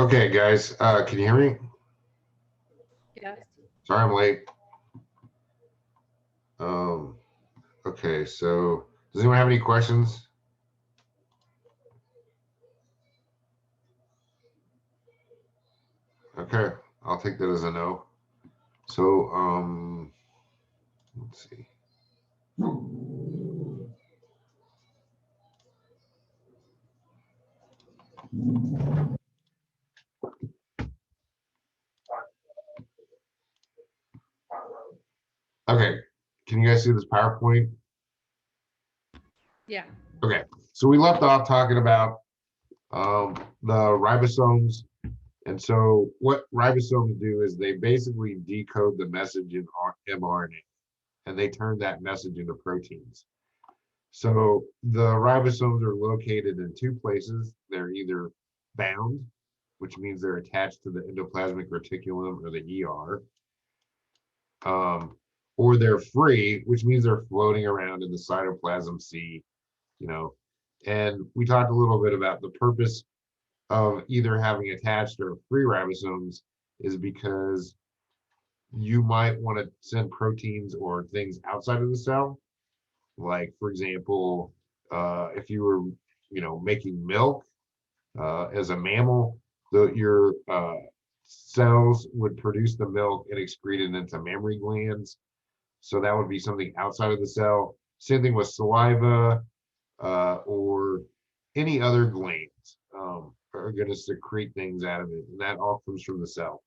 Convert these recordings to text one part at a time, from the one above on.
Okay, guys, can you hear me? Yes. Sorry I'm late. Um, okay, so does anyone have any questions? Okay, I'll take that as a no. So, let's see. Okay, can you guys see this PowerPoint? Yeah. Okay, so we left off talking about the ribosomes. And so what ribosomes do is they basically decode the message in mRNA and they turn that message into proteins. So the ribosomes are located in two places. They're either bound, which means they're attached to the endoplasmic reticulum or the ER, or they're free, which means they're floating around in the cytoplasm sea, you know. And we talked a little bit about the purpose of either having attached or free ribosomes is because you might want to send proteins or things outside of the cell. Like, for example, if you were, making milk as a mammal, your cells would produce the milk and excrete it into mammary glands. So that would be something outside of the cell. Same thing with saliva or any other glands are going to secrete things out of it, and that all comes from the cell.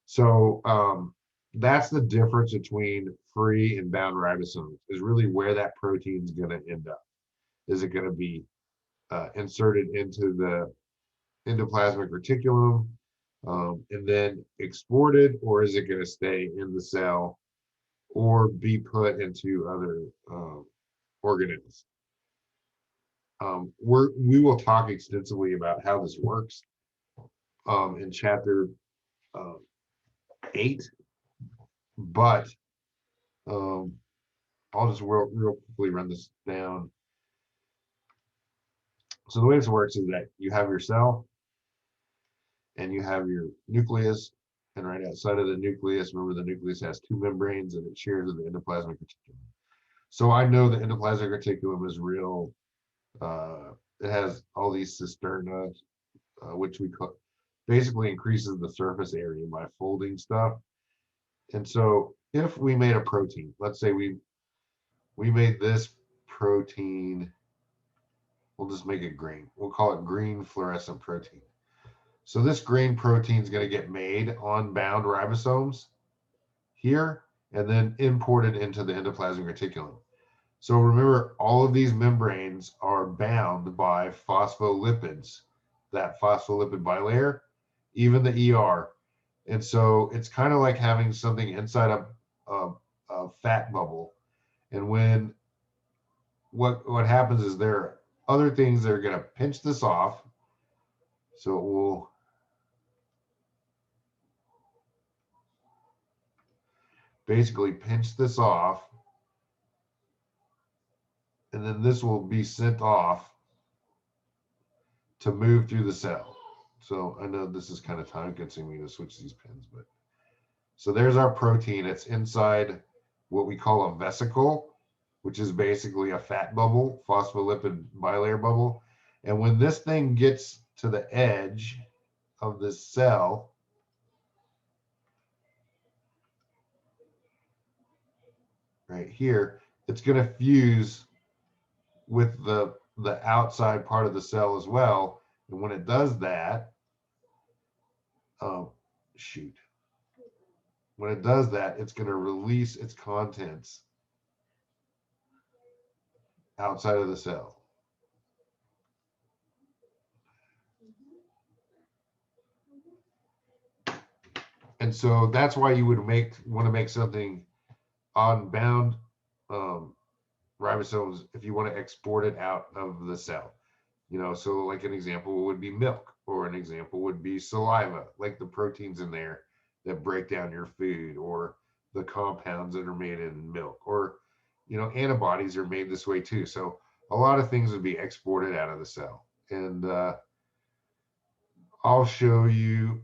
So that's the difference between free and bound ribosomes, is really where that protein is going to end up. Is it going to be inserted into the endoplasmic reticulum and then exported, or is it going to stay in the cell or be put into other organelles? We will talk extensively about how this works in chapter 8, but um, I'll just real quickly run this down. So the way this works is that you have your cell and you have your nucleus, and right outside of the nucleus, remember the nucleus has two membranes and it shares with the endoplasmic reticulum. So I know the endoplasmic reticulum is real. It has all these cisterna, which we call, basically increases the surface area by folding stuff. And so if we made a protein, let's say we made this protein, we'll just make it green. We'll call it green fluorescent protein. So this green protein is going to get made on bound ribosomes here and then imported into the endoplasmic reticulum. So remember, all of these membranes are bound by phospholipids, that phospholipid bilayer, even the ER. And so it's kind of like having something inside a fat bubble. And when what happens is there are other things that are going to pinch this off. So it will basically pinch this off, and then this will be sent off to move through the cell. So I know this is kind of time consuming to switch these pins, but so there's our protein. It's inside what we call a vesicle, which is basically a fat bubble, phospholipid bilayer bubble. And when this thing gets to the edge of this cell, right here, it's going to fuse with the outside part of the cell as well. And when it does that, shoot, when it does that, it's going to release its contents outside of the cell. And so that's why you would want to make something on bound ribosomes if you want to export it out of the cell. So like an example would be milk, or an example would be saliva, like the proteins in there that break down your food, or the compounds that are made in milk, or antibodies are made this way too. So a lot of things would be exported out of the cell. And I'll show you,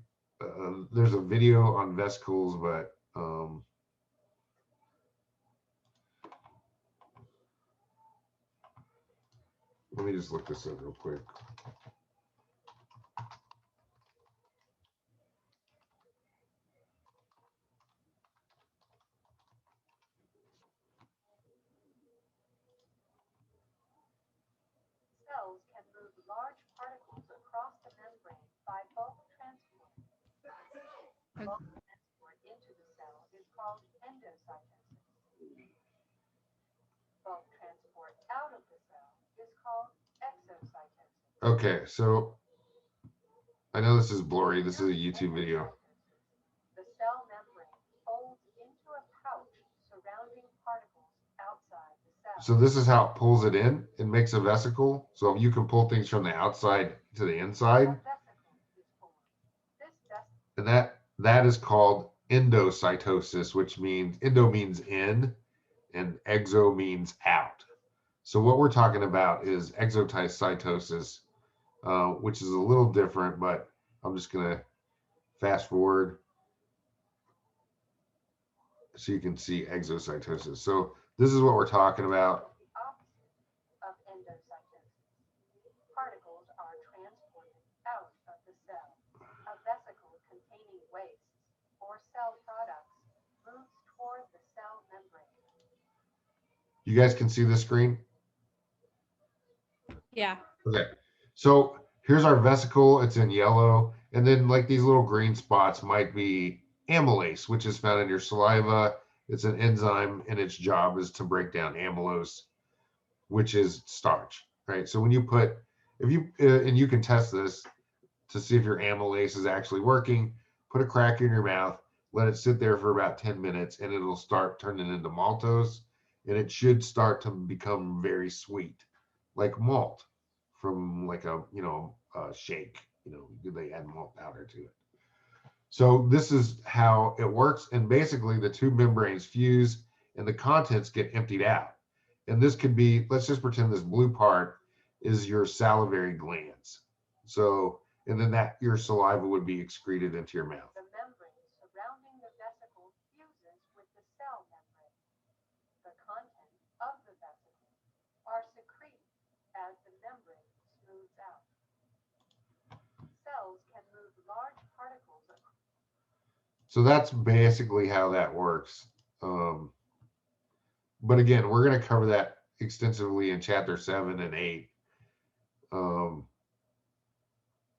there's a video on vesicles, but let me just look this up real quick. Cells can move large particles across the membrane by bulk transport. Bulk transport into the cell is called endocytosis. Bulk transport out of the cell is called exocytosis. Okay, so I know this is blurry. This is a YouTube video. The cell membrane folds into a pouch surrounding particles outside the cell. So this is how it pulls it in and makes a vesicle. So you can pull things from the outside to the inside. And that is called endocytosis, which means endo means in and exo means out. So what we're talking about is exocytosis, which is a little different, but I'm just going to fast forward so you can see exocytosis. So this is what we're talking about. Opposite of endocytosis. Particles are transported out of the cell. A vesicle containing wastes or cell products moves toward the cell membrane. You guys can see the screen? Yeah. Okay. So here's our vesicle. It's in yellow. And then like these little green spots might be amylase, which is found in your saliva. It's an enzyme and its job is to break down amylose, which is starch, right? So when you put, if you, and you can test this to see if your amylase is actually working, put a crack in your mouth, let it sit there for about 10 minutes and it'll start turning into maltose and it should start to become very sweet, like malt from like a, a shake, they add malt powder to it. So this is how it works. And basically the two membranes fuse and the contents get emptied out. And this could be, let's just pretend this blue part is your salivary glands. So, and then that your saliva would be excreted into your mouth. The membrane surrounding the vesicle fuses with the cell membrane. The contents of the vesicle are secreted as the membrane smooths out. Cells can move large particles across. So that's basically how that works. But again, we're going to cover that extensively in chapter 7 and 8.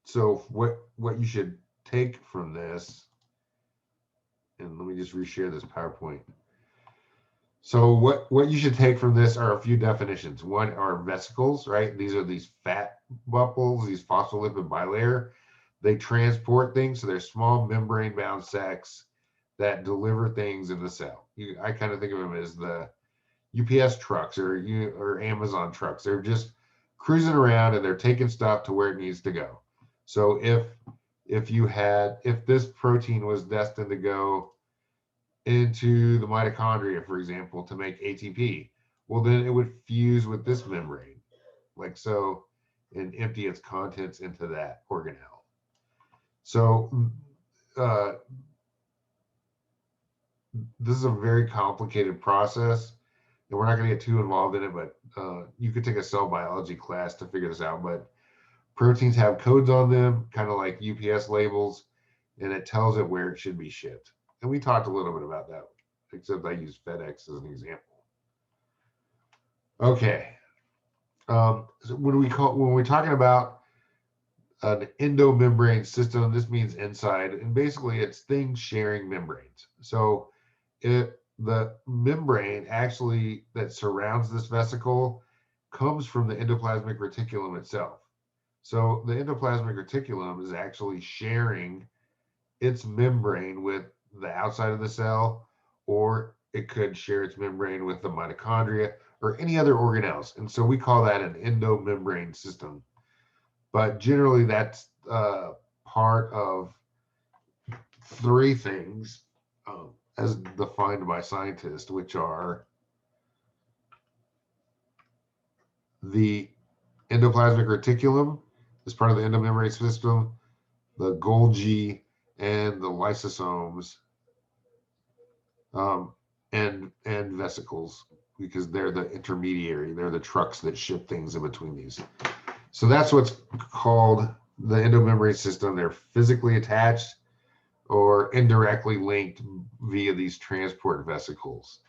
So what you should take from this, and let me just reshare this PowerPoint. So what you should take from this are a few definitions. One are vesicles, right? These are these fat bubbles, these phospholipid bilayer. They transport things, so they're small membrane-bound sacs that deliver things in the cell. I kind of think of them as the UPS trucks or Amazon trucks. They're just cruising around and they're taking stuff to where it needs to go. So if this protein was destined to go into the mitochondria, for example, to make ATP, well, then it would fuse with this membrane, like so, and empty its contents into that organelle. So this is a very complicated process, and we're not going to get too involved in it, but you could take a cell biology class to figure this out. But proteins have codes on them, kind of like UPS labels, and it tells it where it should be shipped. And we talked a little bit about that, except I use FedEx as an example. Okay. So when we're talking about an endomembrane system, this means inside, and basically it's things sharing membranes. So the membrane actually that surrounds this vesicle comes from the endoplasmic reticulum itself. So the endoplasmic reticulum is actually sharing its membrane with the outside of the cell, or it could share its membrane with the mitochondria or any other organelles. And so we call that an endomembrane system. But generally that's part of three things as defined by scientists, which are the endoplasmic reticulum as part of the endomembrane system, the Golgi and the Lysosomes, and vesicles, because they're the intermediary, they're the trucks that ship things in between these. So that's what's called the endomembrane system. They're physically attached or indirectly linked via these transport vesicles.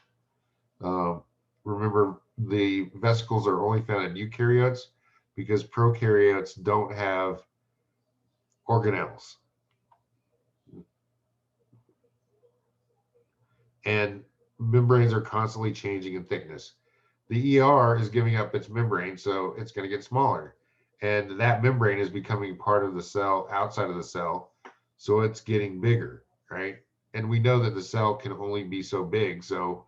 Remember, the vesicles are only found in eukaryotes because prokaryotes don't have organelles. And membranes are constantly changing in thickness. The ER is giving up its membrane, so it's going to get smaller. And that membrane is becoming part of the cell outside of the cell, so it's getting bigger, right? And we know that the cell can only be so big. So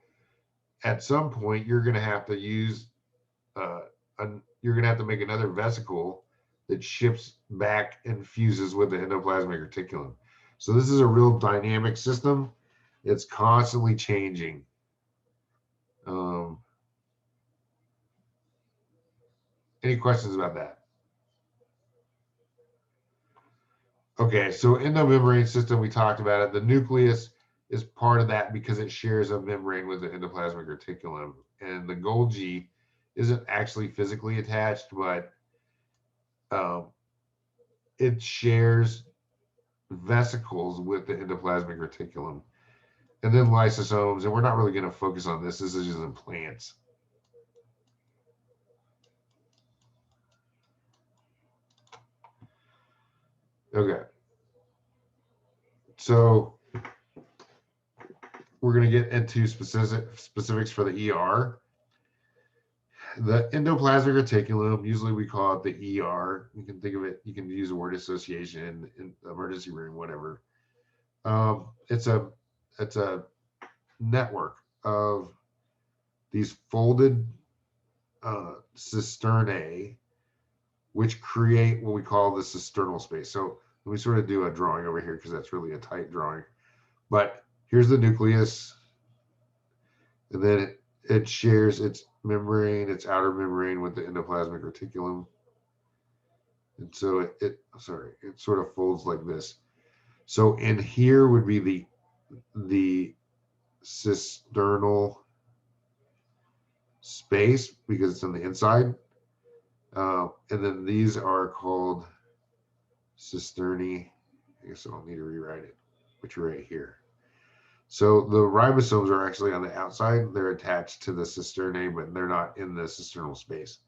at some point, you're going to have to use, you're going to have to make another vesicle that ships back and fuses with the endoplasmic reticulum. So this is a real dynamic system. It's constantly changing. Any questions about that? Okay, so endomembrane system, we talked about it. The nucleus is part of that because it shares a membrane with the endoplasmic reticulum. And the Golgi isn't actually physically attached, but it shares vesicles with the endoplasmic reticulum. And then lysosomes, and we're not really going to focus on this. This is just in plants. Okay. So we're going to get into specifics for the ER. The endoplasmic reticulum, usually we call it the ER. You can think of it, you can use a word association in emergency room, whatever. It's a network of these folded cisternae, which create what we call the cisternal space. So let me sort of do a drawing over here because that's really a tight drawing. But here's the nucleus, and then it shares its membrane, its outer membrane with the endoplasmic reticulum. And so it sort of folds like this. So in here would be the cisternal space because it's on the inside. And then these are called cisternae. I guess I don't need to rewrite it, which are right here. So the ribosomes are actually on the outside. They're attached to the cisternae, but they're not in the cisternal space.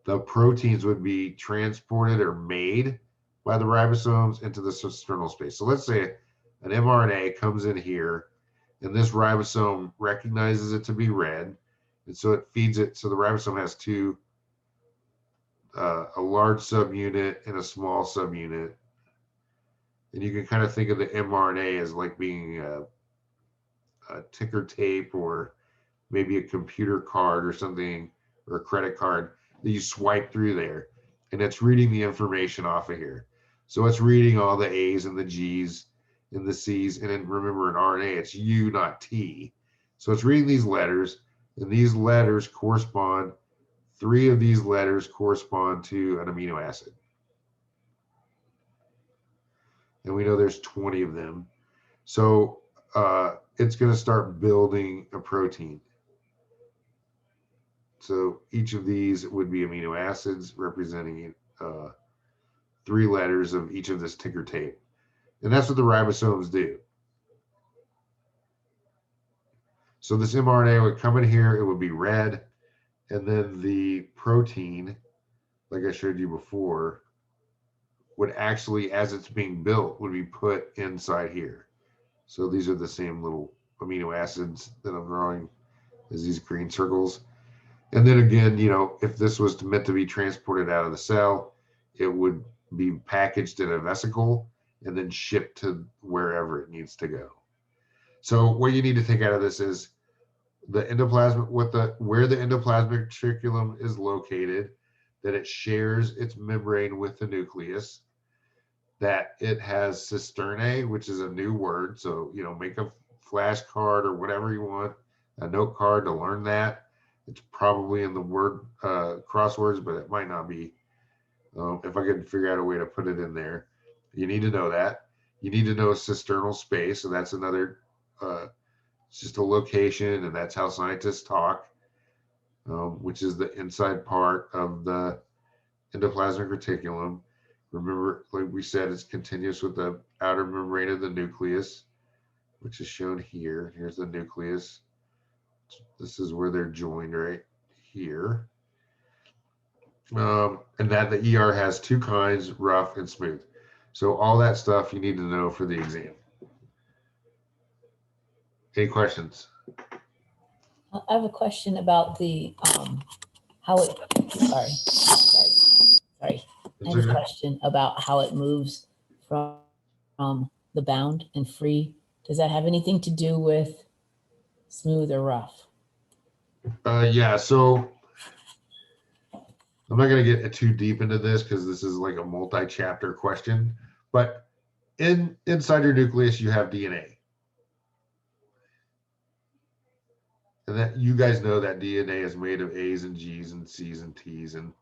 The proteins would be transported or made by the ribosomes into the cisternal space. So let's say an mRNA comes in here, and this ribosome recognizes it to be red, and so it feeds it. So the ribosome has two, a large subunit and a small subunit. And you can kind of think of the mRNA as like being a ticker tape or maybe a computer card or something, or a credit card that you swipe through there, and it's reading the information off of here. So it's reading all the A's and the G's and the C's, and then remember in RNA it's U, not T. So it's reading these letters, and these letters correspond, 3 of these letters correspond to an amino acid. And we know there's 20 of them. So it's going to start building a protein. So each of these would be amino acids representing 3 letters of each of this ticker tape. And that's what the ribosomes do. So this mRNA would come in here, it would be red, and then the protein, like I showed you before, would actually, as it's being built, would be put inside here. So these are the same little amino acids that I'm drawing as these green circles. And then again, you know, if this was meant to be transported out of the cell, it would be packaged in a vesicle and then shipped to wherever it needs to go. So what you need to take out of this is the endoplasmic, where the endoplasmic reticulum is located, that it shares its membrane with the nucleus, that it has cisternae, which is a new word. So, you know, make a flashcard or whatever you want, a note card to learn that. It's probably in the word crosswords, but it might not be. If I could figure out a way to put it in there. You need to know that. You need to know cisternal space, so that's another, it's just a location, and that's how scientists talk, which is the inside part of the endoplasmic reticulum. Remember, like we said, it's continuous with the outer membrane of the nucleus, which is shown here. Here's the nucleus. This is where they're joined right here. And that the ER has two kinds, rough and smooth. So all that stuff you need to know for the exam. Any questions? I have a question about the how it. Sorry. I have a question about how it moves from the bound and free. Does that have anything to do with smooth or rough? Yeah. So I'm not going to get too deep into this because this is like a multi-chapter question. But inside your nucleus, you have DNA. And that you guys know that DNA is made of A's and G's and C's and T's, and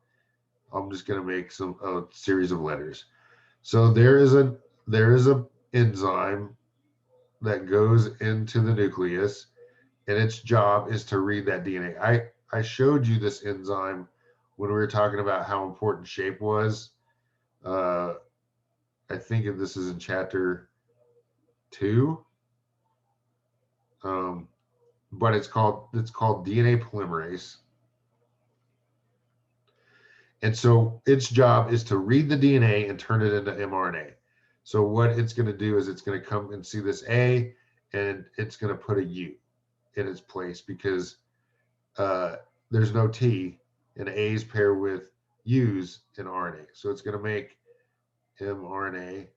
I'm just going to make a series of letters. So there is a enzyme that goes into the nucleus, and its job is to read that DNA. I showed you this enzyme when we were talking about how important shape was. I think this is in chapter 2. But it's called DNA polymerase. And so its job is to read the DNA and turn it into mRNA. So what it's going to do is it's going to come and see this A, and it's going to put a U in its place because there's no T, and A's pair with U's in RNA. So it's going to make mRNA,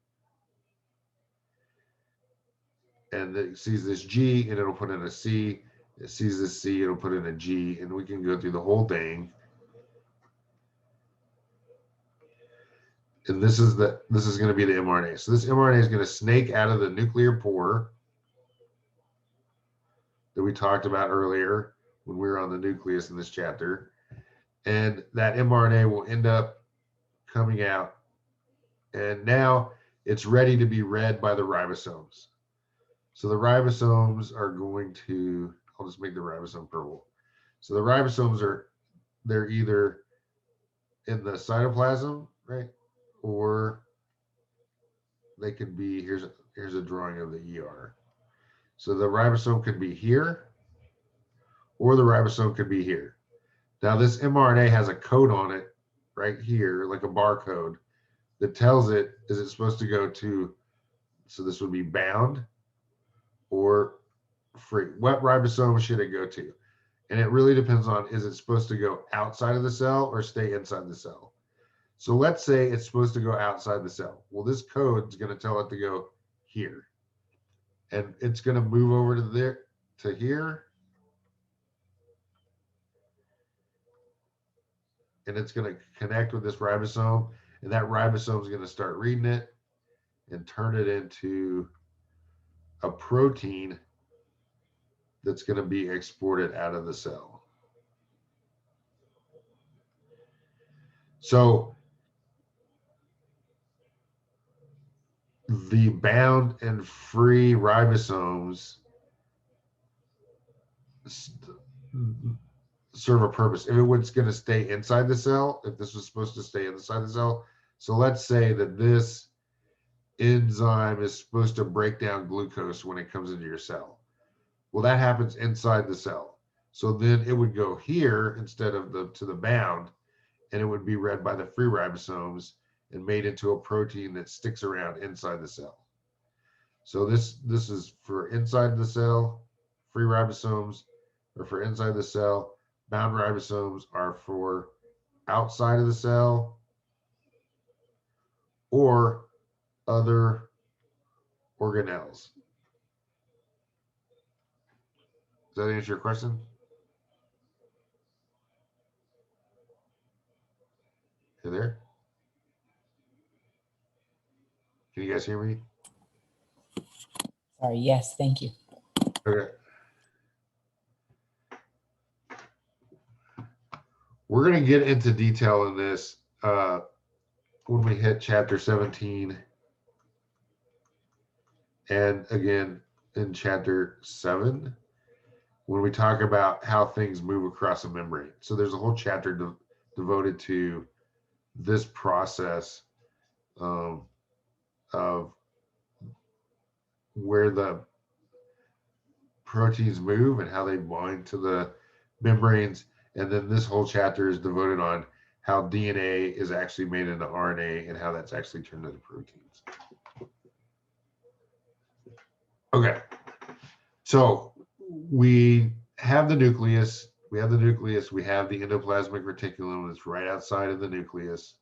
and it sees this G, and it'll put in a C. It sees this C, it'll put in a G, and we can go through the whole thing. And this is going to be the mRNA. So this mRNA is going to snake out of the nuclear pore that we talked about earlier when we were on the nucleus in this chapter. And that mRNA will end up coming out. And now it's ready to be read by the ribosomes. So the ribosomes are going to, I'll just make the ribosome purple. So the ribosomes they're either in the cytoplasm, right? Or they could be, here's a drawing of the ER. So the ribosome could be here, or the ribosome could be here. Now this mRNA has a code on it right here, like a barcode, that tells it, is it supposed to go to, so this would be bound or free. What ribosome should it go to? And it really depends on, is it supposed to go outside of the cell or stay inside the cell? So let's say it's supposed to go outside the cell. Well, this code is going to tell it to go here. And it's going to move over to there, to here. And it's going to connect with this ribosome. And that ribosome is going to start reading it and turn it into a protein that's going to be exported out of the cell. So the bound and free ribosomes serve a purpose. If it was going to stay inside the cell, if this was supposed to stay inside the cell, so let's say that this enzyme is supposed to break down glucose when it comes into your cell. Well, that happens inside the cell. So then it would go here instead of to the bound, and it would be read by the free ribosomes and made into a protein that sticks around inside the cell. So this is for inside the cell, free ribosomes are for inside the cell, bound ribosomes are for outside of the cell or other organelles. Does that answer your question? You there? Can you guys hear me? Sorry. Yes. Thank you. Okay. We're going to get into detail in this when we hit chapter 17 And again, in chapter 7, when we talk about how things move across a membrane. So there's a whole chapter devoted to this process of where the proteins move and how they bind to the membranes. And then this whole chapter is devoted on how DNA is actually made into RNA and how that's actually turned into proteins. Okay, so we have the nucleus. We have the endoplasmic reticulum that's right outside of the nucleus.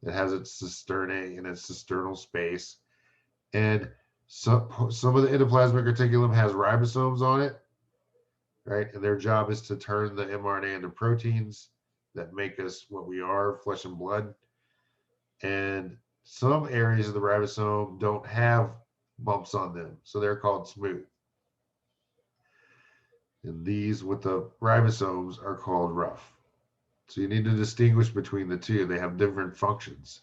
It has its cisternae and its cisternal space. And some of the endoplasmic reticulum has ribosomes on it, right? And their job is to turn the mRNA into proteins that make us what we are, flesh and blood. And some areas of the ribosome don't have bumps on them, so they're called smooth. And these with the ribosomes are called rough. So you need to distinguish between the two. They have different functions.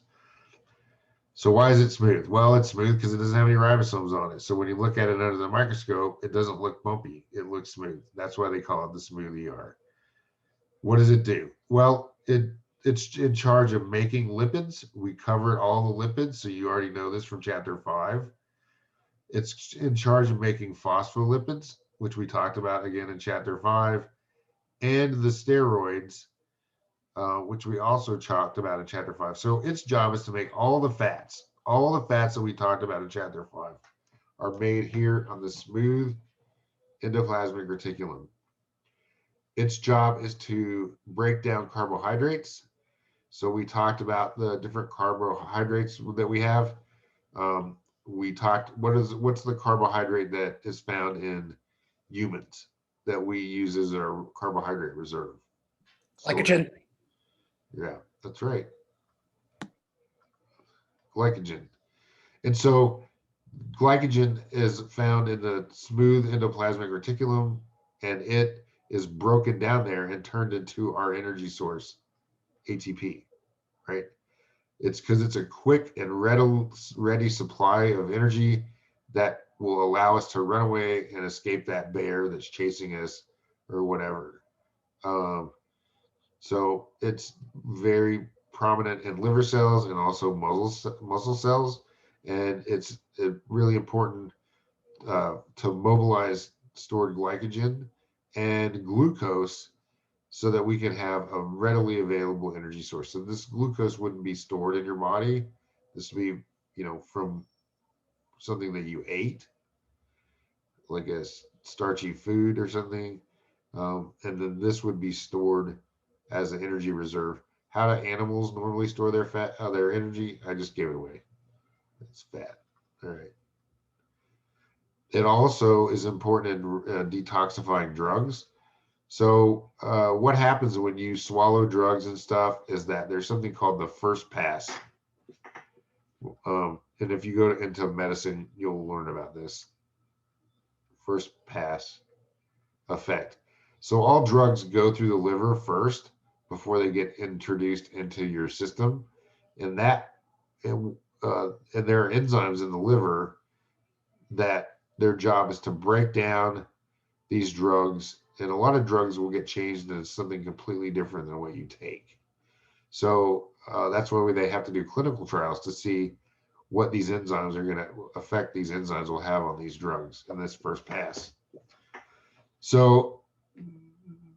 So why is it smooth? Well, it's smooth because it doesn't have any ribosomes on it. So when you look at it under the microscope, it doesn't look bumpy. It looks smooth. That's why they call it the smooth ER. What does it do? Well, it's in charge of making lipids. We covered all the lipids, so you already know this from chapter 5. It's in charge of making phospholipids, which we talked about again in chapter 5, and the steroids, which we also talked about in chapter 5. So its job is to make all the fats that we talked about in chapter 5 are made here on the smooth endoplasmic reticulum. Its job is to break down carbohydrates. So we talked about the different carbohydrates that we have. We talked, what's the carbohydrate that is found in humans that we use as our carbohydrate reserve? Glycogen. Yeah, that's right. Glycogen. And so glycogen is found in the smooth endoplasmic reticulum, and it is broken down there and turned into our energy source, ATP, right? It's because it's a quick and ready supply of energy that will allow us to run away and escape that bear that's chasing us or whatever. So it's very prominent in liver cells and also muscle cells. And it's really important to mobilize stored glycogen and glucose so that we can have a readily available energy source. So this glucose wouldn't be stored in your body. This would be, from something that you ate, like a starchy food or something. And then this would be stored as an energy reserve. How do animals normally store their fat, their energy? I just gave it away. It's fat. All right. It also is important in detoxifying drugs. So what happens when you swallow drugs and stuff is that there's something called the first pass. And if you go into medicine, you'll learn about this. First pass effect. So all drugs go through the liver first before they get introduced into your system. And there are enzymes in the liver that their job is to break down these drugs, and a lot of drugs will get changed into something completely different than what you take. So that's why they have to do clinical trials to see what these enzymes are going to affect, these enzymes will have on these drugs in this first pass. So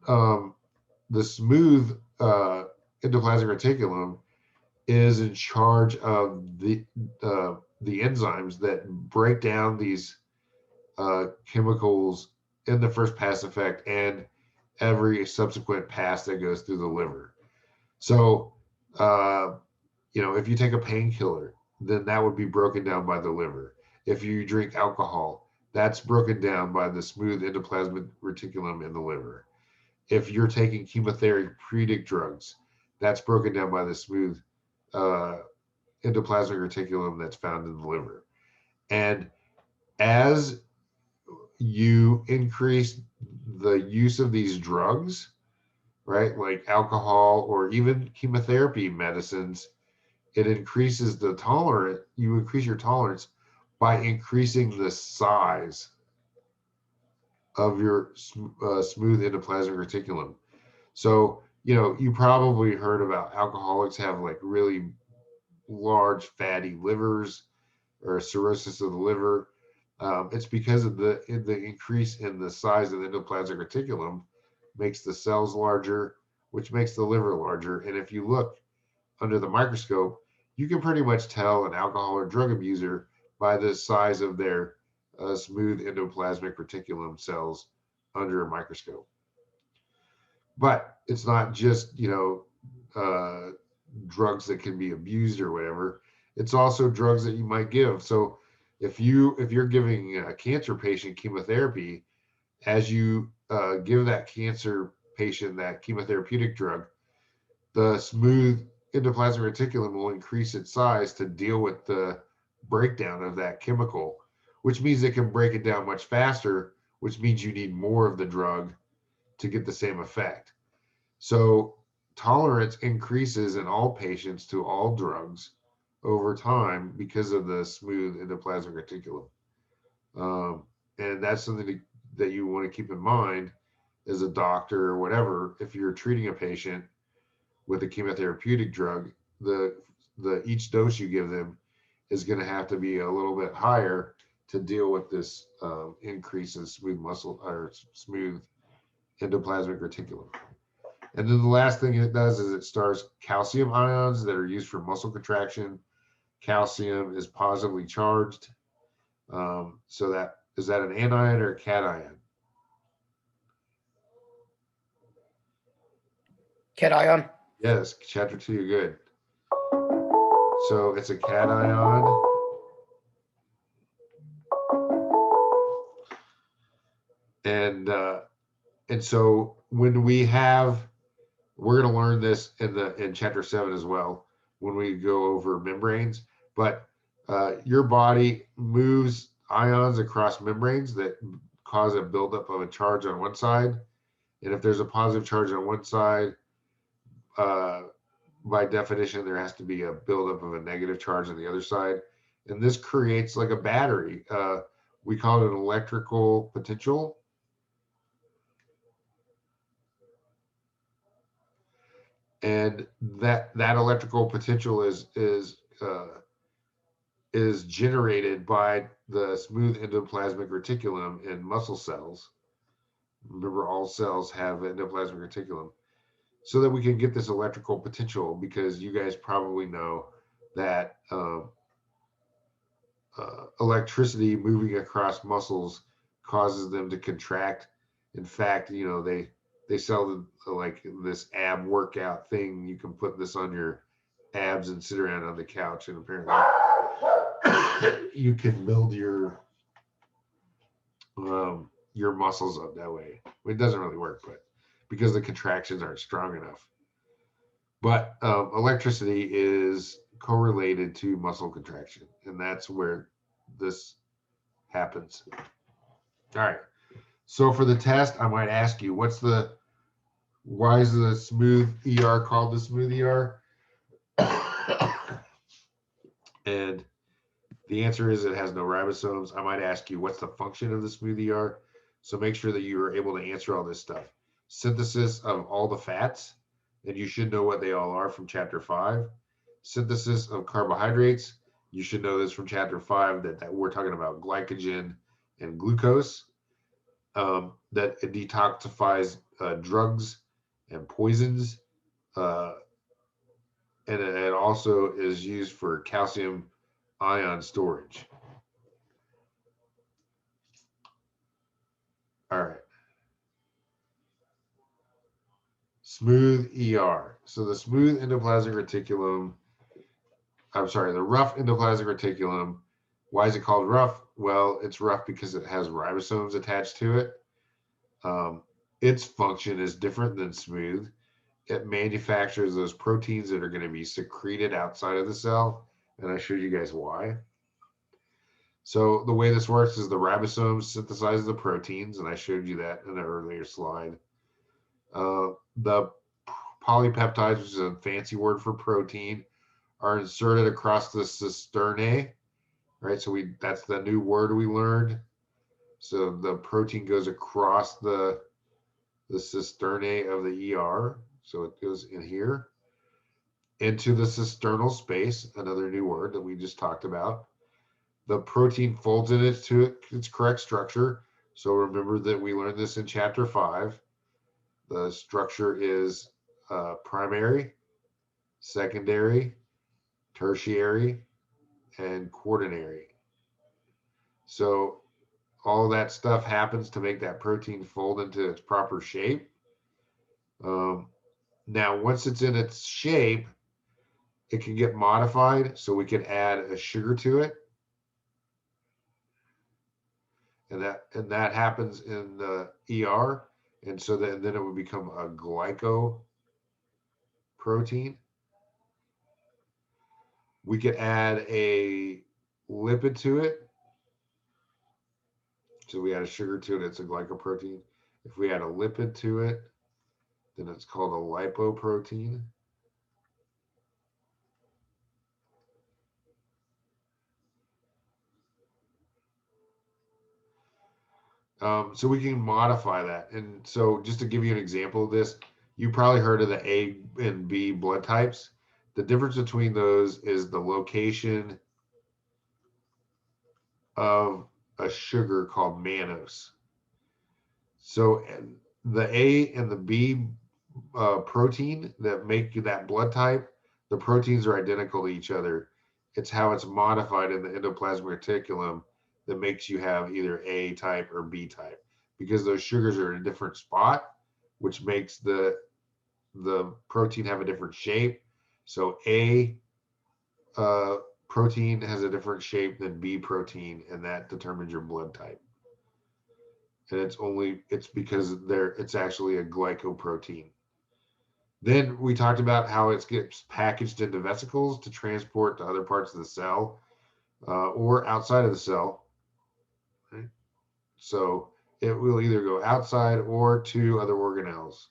the smooth endoplasmic reticulum is in charge of the enzymes that break down these chemicals in the first pass effect and every subsequent pass that goes through the liver. So, if you take a painkiller, then that would be broken down by the liver. If you drink alcohol, that's broken down by the smooth endoplasmic reticulum in the liver. If you're taking chemotherapeutic drugs, that's broken down by the smooth endoplasmic reticulum that's found in the liver. And as you increase the use of these drugs, right, like alcohol or even chemotherapy medicines, it increases the tolerance, you increase your tolerance by increasing the size of your smooth endoplasmic reticulum. So, you know, you probably heard about alcoholics have like really large fatty livers or cirrhosis of the liver. It's because of the increase in the size of the endoplasmic reticulum makes the cells larger, which makes the liver larger. And if you look under the microscope, you can pretty much tell an alcohol or drug abuser by the size of their smooth endoplasmic reticulum cells under a microscope. But it's not just, you know, drugs that can be abused or whatever. It's also drugs that you might give. So if you're giving a cancer patient chemotherapy, as you give that cancer patient that chemotherapeutic drug, the smooth endoplasmic reticulum will increase its size to deal with the breakdown of that chemical, which means it can break it down much faster, which means you need more of the drug to get the same effect. So tolerance increases in all patients to all drugs over time because of the smooth endoplasmic reticulum. And that's something that you want to keep in mind as a doctor or whatever. If you're treating a patient with a chemotherapeutic drug, the each dose you give them is going to have to be a little bit higher to deal with this increase in smooth muscle or smooth endoplasmic reticulum. And then the last thing it does is it stars calcium ions that are used for muscle contraction. Calcium is positively charged. So that is that an anion or a cation? Cation. Yes, chapter 2, you're good. So it's a cation. And so when we have, we're going to learn this in chapter 7 as well when we go over membranes. But your body moves ions across membranes that cause a buildup of a charge on one side. And if there's a positive charge on one side, by definition, there has to be a buildup of a negative charge on the other side. And this creates like a battery. We call it an electrical potential. And that electrical potential is generated by the smooth endoplasmic reticulum in muscle cells. Remember, all cells have endoplasmic reticulum, so that we can get this electrical potential, because you guys probably know that electricity moving across muscles causes them to contract. In fact, you know, they sell like this ab workout thing. You can put this on your abs and sit around on the couch, and apparently you can build your muscles up that way. It doesn't really work, but because the contractions aren't strong enough. But electricity is correlated to muscle contraction, and that's where this happens. All right. So for the test, I might ask you, why is the smooth ER called the smooth ER? And the answer is it has no ribosomes. I might ask you, what's the function of the smooth ER? So make sure that you are able to answer all this stuff. Synthesis of all the fats, and you should know what they all are from chapter 5. Synthesis of carbohydrates, you should know this from chapter 5, that we're talking about glycogen and glucose. That it detoxifies drugs and poisons, and it also is used for calcium ion storage. All right. Smooth ER. So the smooth endoplasmic reticulum, the rough endoplasmic reticulum. Why is it called rough? Well, it's rough because it has ribosomes attached to it. Its function is different than smooth. It manufactures those proteins that are going to be secreted outside of the cell, and I showed you guys why. So the way this works is the ribosomes synthesize the proteins, and I showed you that in an earlier slide. The polypeptides, which is a fancy word for protein, are inserted across the cisternae, right? So that's the new word we learned. So the protein goes across the cisternae of the ER. So it goes in here into the cisternal space, another new word that we just talked about. The protein folds in it to its correct structure. So remember that we learned this in chapter 5. The structure is primary, secondary, tertiary, and quaternary. So all that stuff happens to make that protein fold into its proper shape. Now, once it's in its shape, it can get modified, so we can add a sugar to it. And that happens in the ER. And so then it would become a glycoprotein. We could add a lipid to it. So we add a sugar to it, it's a glycoprotein. If we add a lipid to it, then it's called a lipoprotein. So we can modify that. And so just to give you an example of this, you probably heard of the A and B blood types. The difference between those is the location of a sugar called mannose. So the A and the B protein that make that blood type, the proteins are identical to each other. It's how it's modified in the endoplasmic reticulum that makes you have either A type or B type, because those sugars are in a different spot, which makes the protein have a different shape. So A protein has a different shape than B protein, and that determines your blood type. And it's because it's actually a glycoprotein. Then we talked about how it gets packaged into vesicles to transport to other parts of the cell or outside of the cell. Right? So it will either go outside or to other organelles.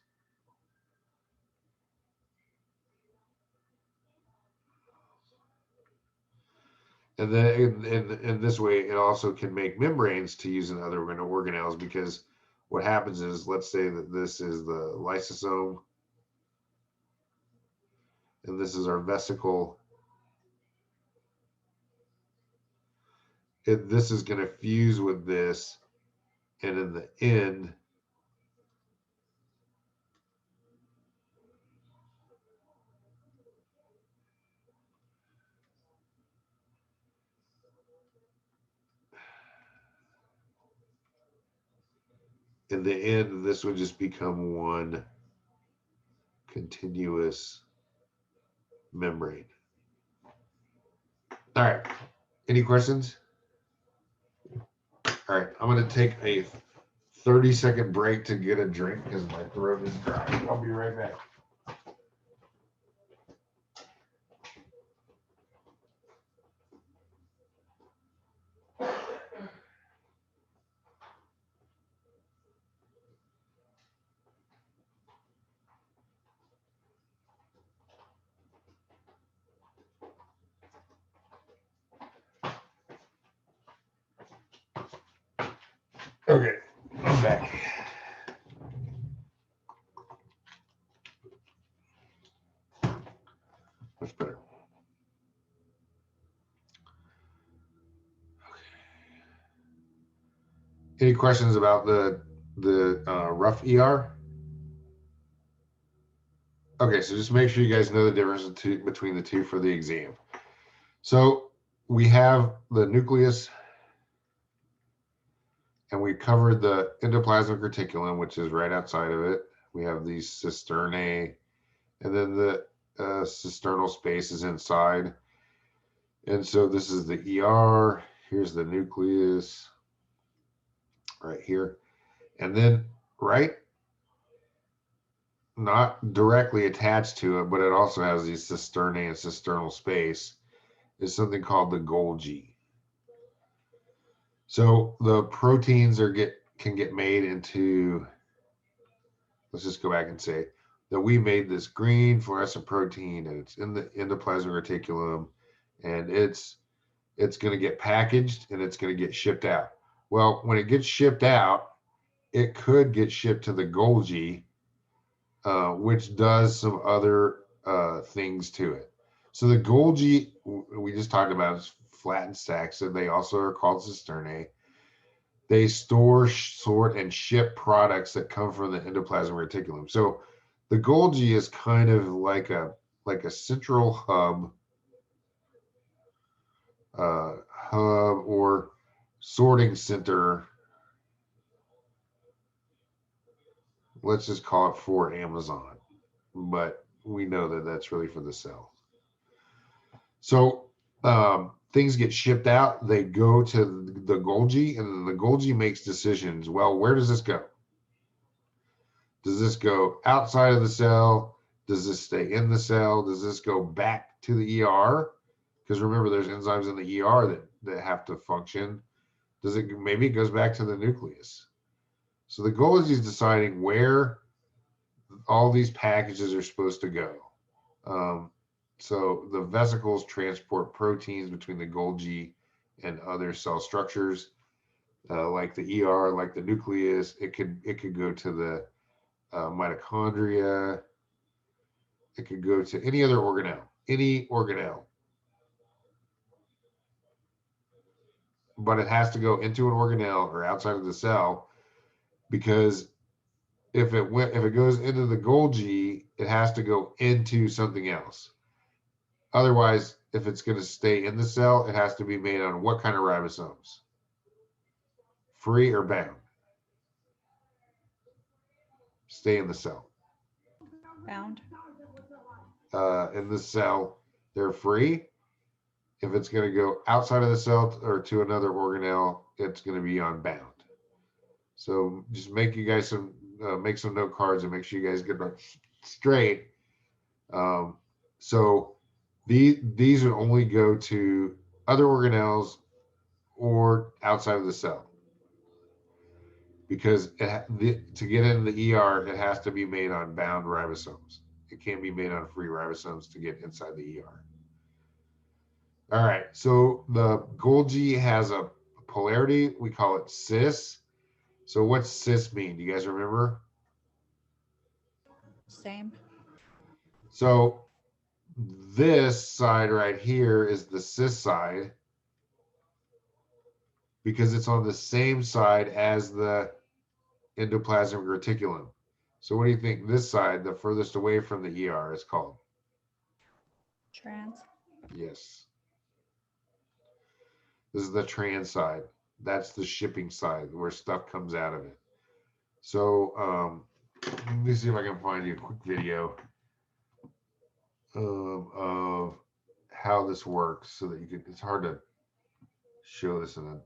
And then in this way, it also can make membranes to use in other organelles, because what happens is, let's say that this is the lysosome, and this is our vesicle. This is going to fuse with this, and in the end, this would just become one continuous membrane. All right. Any questions? All right. I'm going to take a 30-second break to get a drink because my throat is dry. I'll be right back. Okay, I'm back. That's better. Any questions about the rough ER? Okay, so just make sure you guys know the difference between the two for the exam. So we have the nucleus, and we covered the endoplasmic reticulum, which is right outside of it. We have these cisternae, and then the cisternal space is inside. And so this is the ER. Here's the nucleus right here. And then not directly attached to it, but it also has these cisternae and cisternal space, is something called the Golgi. So the proteins can get made into, let's just go back and say that we made this green fluorescent protein, and it's in the endoplasmic reticulum, and it's it's going to get packaged and it's going to get shipped out. Well, when it gets shipped out, it could get shipped to the Golgi, which does some other things to it. So the Golgi, we just talked about, is flattened sacks, and they also are called cisternae. They store, sort, and ship products that come from the endoplasmic reticulum. So the Golgi is kind of like a central hub or sorting center. Let's just call it for Amazon, but we know that that's really for the cell. So things get shipped out, they go to the Golgi, and then the Golgi makes decisions. Well, where does this go? Does this go outside of the cell? Does this stay in the cell? Does this go back to the ER? Because remember, there's enzymes in the ER that have to function. Maybe it goes back to the nucleus. So the Golgi is deciding where all these packages are supposed to go. So the vesicles transport proteins between the Golgi and other cell structures, like the ER, like the nucleus. It could go to the mitochondria. It could go to any other organelle, but it has to go into an organelle or outside of the cell, because if it goes into the Golgi, it has to go into something else. Otherwise, if it's going to stay in the cell, it has to be made on what kind of ribosomes? Free or bound? Stay in the cell. Bound. In the cell, they're free. If it's going to go outside of the cell or to another organelle, it's going to be on bound. So just make you guys make some note cards and make sure you guys get that straight. So these would only go to other organelles or outside of the cell, because to get into the ER, it has to be made on bound ribosomes. It can't be made on free ribosomes to get inside the ER. All right, so the Golgi has a polarity. We call it cis. So what's cis mean? Do you guys remember? Same. So this side right here is the cis side, because it's on the same side as the endoplasmic reticulum. So what do you think this side, the furthest away from the ER, is called? Trans. Yes. This is the trans side. That's the shipping side where stuff comes out of it. So let me see if I can find you a quick video of how this works, so that you can. It's hard to show this in a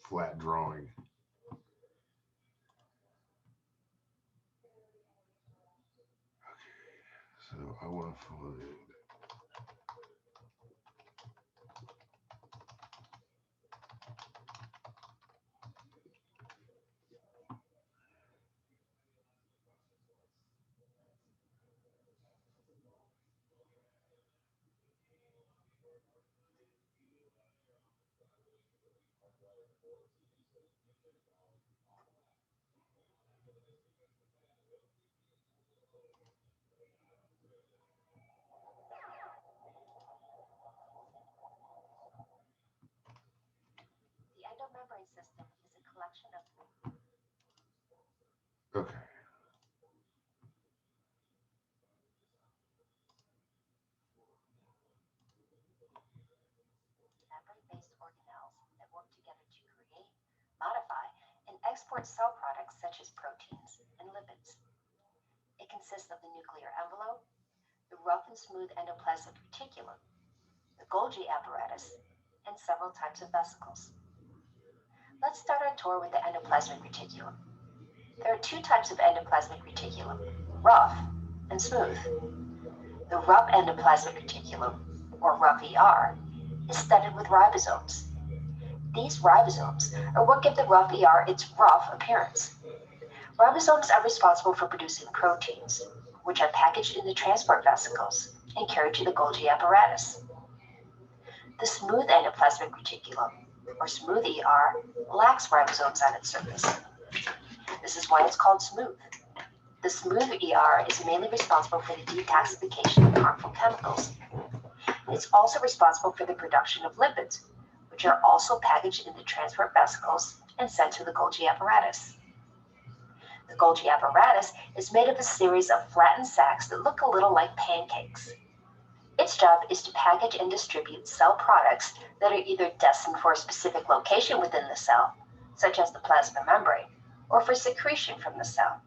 flat drawing. Okay, so I want to find. The endomembrane system is a collection of Okay. membrane-based organelles that work together to create, modify, and export cell products such as proteins and lipids. It consists of the nuclear envelope, the rough and smooth endoplasmic reticulum, the Golgi apparatus, and several types of vesicles. Let's start our tour with the endoplasmic reticulum. There are two types of endoplasmic reticulum, rough and smooth. The rough endoplasmic reticulum, or rough ER, is studded with ribosomes. These ribosomes are what give the rough ER its rough appearance. Ribosomes are responsible for producing proteins, which are packaged in the transport vesicles and carried to the Golgi apparatus. The smooth endoplasmic reticulum, or smooth ER, lacks ribosomes on its surface. This is why it's called smooth. The smooth ER is mainly responsible for the detoxification of harmful chemicals. It's also responsible for the production of lipids, which are also packaged into transport vesicles and sent to the Golgi apparatus. The Golgi apparatus is made of a series of flattened sacs that look a little like pancakes. Its job is to package and distribute cell products that are either destined for a specific location within the cell, such as the plasma membrane, or for secretion from the cell.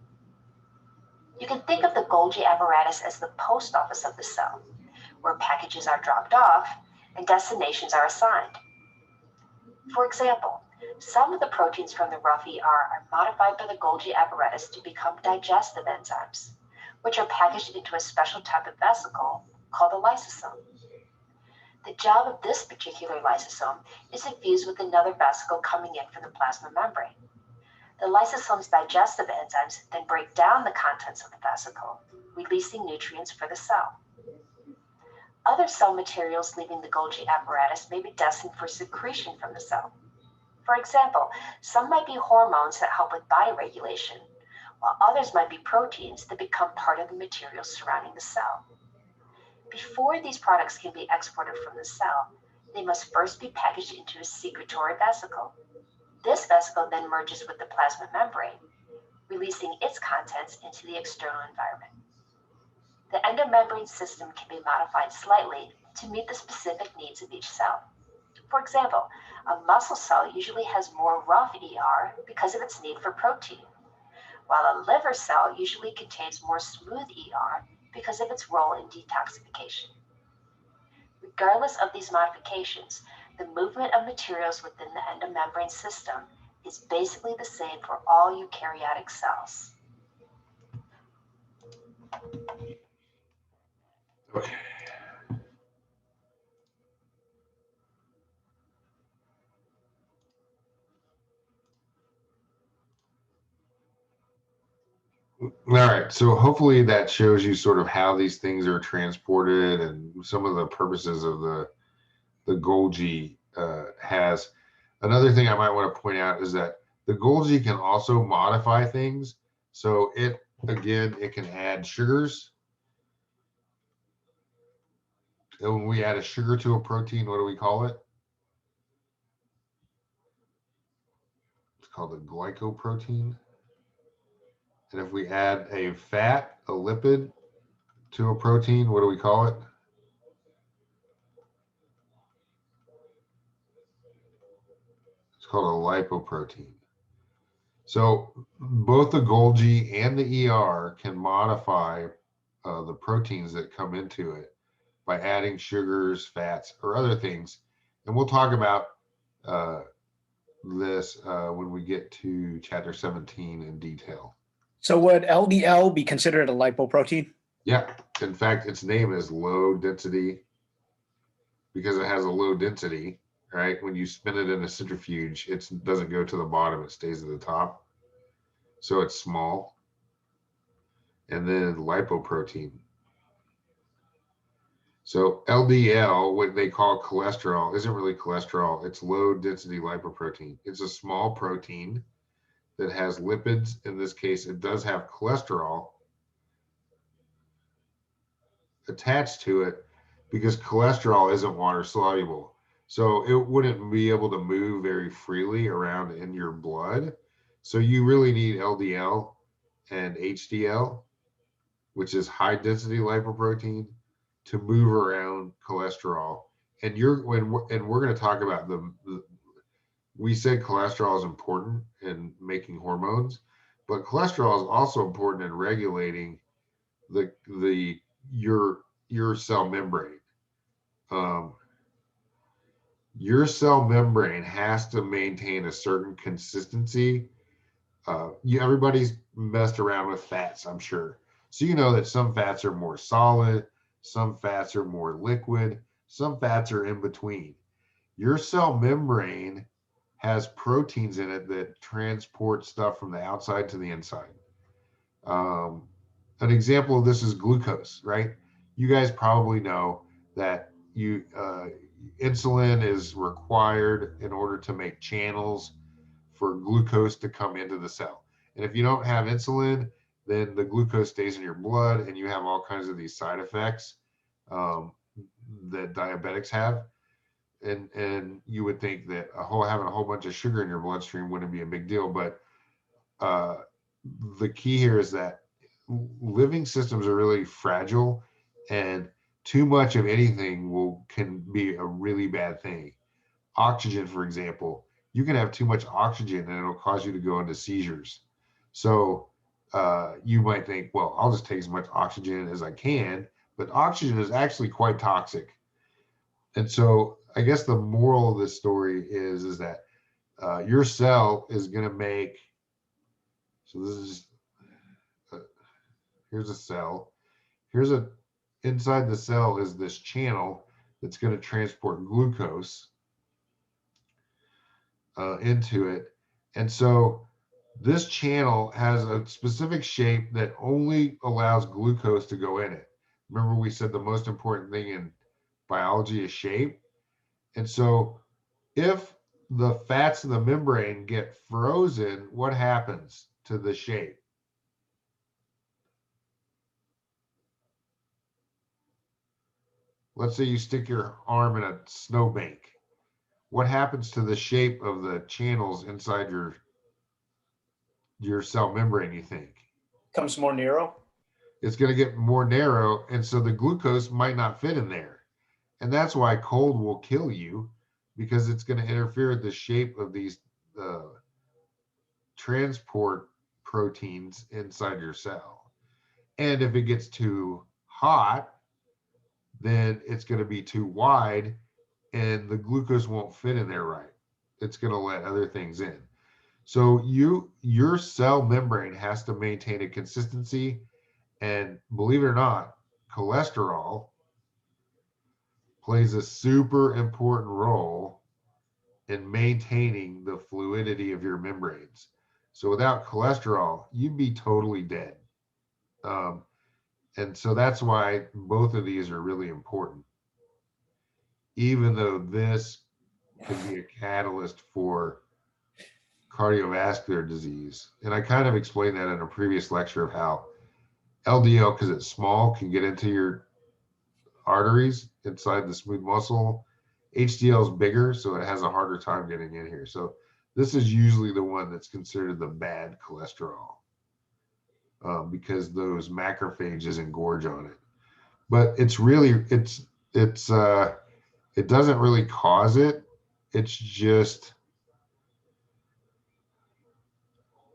You can think of the Golgi apparatus as the post office of the cell, where packages are dropped off and destinations are assigned. For example, some of the proteins from the rough ER are modified by the Golgi apparatus to become digestive enzymes, which are packaged into a special type of vesicle called a lysosome. The job of this particular lysosome is to fuse with another vesicle coming in from the plasma membrane. The lysosome's digestive enzymes then break down the contents of the vesicle, releasing nutrients for the cell. Other cell materials leaving the Golgi apparatus may be destined for secretion from the cell. For example, some might be hormones that help with body regulation, while others might be proteins that become part of the materials surrounding the cell. Before these products can be exported from the cell, they must first be packaged into a secretory vesicle. This vesicle then merges with the plasma membrane, releasing its contents into the external environment. The endomembrane system can be modified slightly to meet the specific needs of each cell. For example, a muscle cell usually has more rough ER because of its need for protein, while a liver cell usually contains more smooth ER because of its role in detoxification. Regardless of these modifications, the movement of materials within the endomembrane system is basically the same for all eukaryotic cells. Okay. All right, so hopefully that shows you sort of how these things are transported and some of the purposes of the Golgi has. Another thing I might want to point out is that the Golgi can also modify things. So it can add sugars. And when we add a sugar to a protein, what do we call it? It's called a glycoprotein. And if we add a fat, a lipid, to a protein, what do we call it? It's called a lipoprotein. So both the Golgi and the ER can modify the proteins that come into it by adding sugars, fats, or other things. And we'll talk about this when we get to chapter 17 in detail. So would LDL be considered a lipoprotein? Yeah, in fact, its name is low density because it has a low density, right? When you spin it in a centrifuge, it doesn't go to the bottom, it stays at the top. So it's small. And then lipoprotein. So LDL, what they call cholesterol, isn't really cholesterol. It's low density lipoprotein. It's a small protein that has lipids. In this case, it does have cholesterol attached to it because cholesterol isn't water soluble. So it wouldn't be able to move very freely around in your blood. So you really need LDL and HDL, which is high density lipoprotein, to move around cholesterol. And we're going to talk about we said cholesterol is important in making hormones, but cholesterol is also important in regulating your cell membrane. Your cell membrane has to maintain a certain consistency. Everybody's messed around with fats, I'm sure. So you know that some fats are more solid, some fats are more liquid, some fats are in between. Your cell membrane has proteins in it that transport stuff from the outside to the inside. An example of this is glucose, right? You guys probably know that insulin is required in order to make channels for glucose to come into the cell. And if you don't have insulin, then the glucose stays in your blood and you have all kinds of these side effects that diabetics have. And you would think that having a whole bunch of sugar in your bloodstream wouldn't be a big deal, but the key here is that living systems are really fragile, and too much of anything can be a really bad thing. Oxygen, for example, you can have too much oxygen and it'll cause you to go into seizures. So you might think, well, I'll just take as much oxygen as I can, but oxygen is actually quite toxic. And so I guess the moral of this story is that your cell is going to make, so this is, here's a cell. Inside the cell is this channel that's going to transport glucose into it. And so this channel has a specific shape that only allows glucose to go in it. Remember we said the most important thing in biology is shape. And so if the fats in the membrane get frozen, what happens to the shape? Let's say you stick your arm in a snowbank. What happens to the shape of the channels inside your cell membrane, you think? Comes more narrow. It's going to get more narrow, and so the glucose might not fit in there. And that's why cold will kill you, because it's going to interfere with the shape of these transport proteins inside your cell. And if it gets too hot, then it's going to be too wide and the glucose won't fit in there right. It's going to let other things in. So your cell membrane has to maintain a consistency, and believe it or not, cholesterol plays a super important role in maintaining the fluidity of your membranes. So without cholesterol, you'd be totally dead. And so that's why both of these are really important, even though this can be a catalyst for cardiovascular disease. And I kind of explained that in a previous lecture of how LDL, because it's small, can get into your arteries inside the smooth muscle. HDL is bigger, so it has a harder time getting in here. So this is usually the one that's considered the bad cholesterol, because those macrophages engorge on it. But it's really, it doesn't really cause it. It's just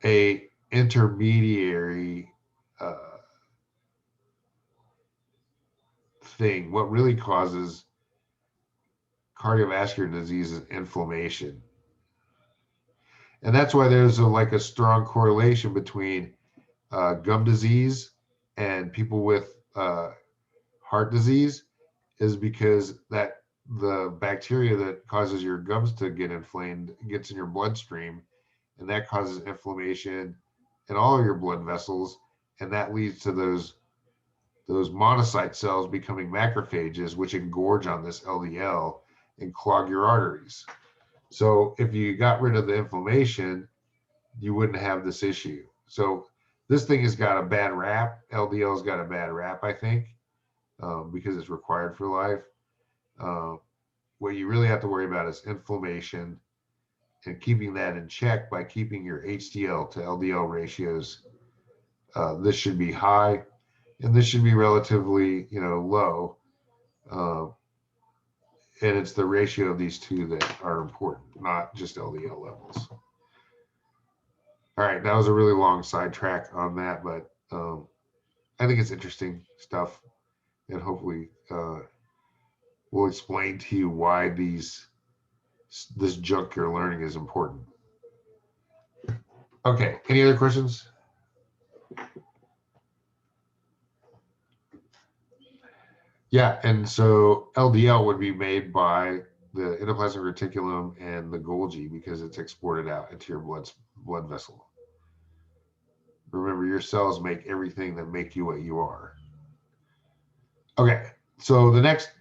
a intermediary thing. What really causes cardiovascular disease is inflammation. And that's why there's a strong correlation between gum disease and people with heart disease, is because that the bacteria that causes your gums to get inflamed gets in your bloodstream, and that causes inflammation in all of your blood vessels, and that leads to those monocyte cells becoming macrophages, which engorge on this LDL and clog your arteries. So if you got rid of the inflammation, you wouldn't have this issue. So this thing has got a bad rap. LDL's got a bad rap, I think, because it's required for life. What you really have to worry about is inflammation, and keeping that in check by keeping your HDL to LDL ratios. This should be high, and this should be relatively, low. And it's the ratio of these two that are important, not just LDL levels. All right, that was a really long sidetrack on that, but I think it's interesting stuff, and hopefully we'll explain to you why this junk you're learning is important. Okay, any other questions? Yeah, and so LDL would be made by the endoplasmic reticulum and the Golgi, because it's exported out into your blood vessel. Remember, your cells make everything that make you what you are. Okay, so the next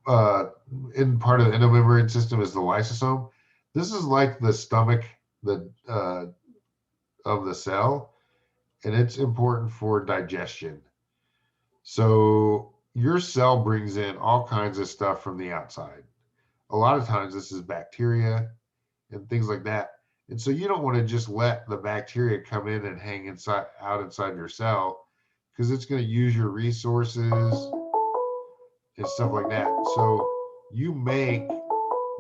in part of the endomembrane system is the lysosome. This is like the stomach of the cell, and it's important for digestion. So your cell brings in all kinds of stuff from the outside. A lot of times this is bacteria and things like that. And so you don't want to just let the bacteria come in and hang out inside your cell, because it's going to use your resources and stuff like that. So you make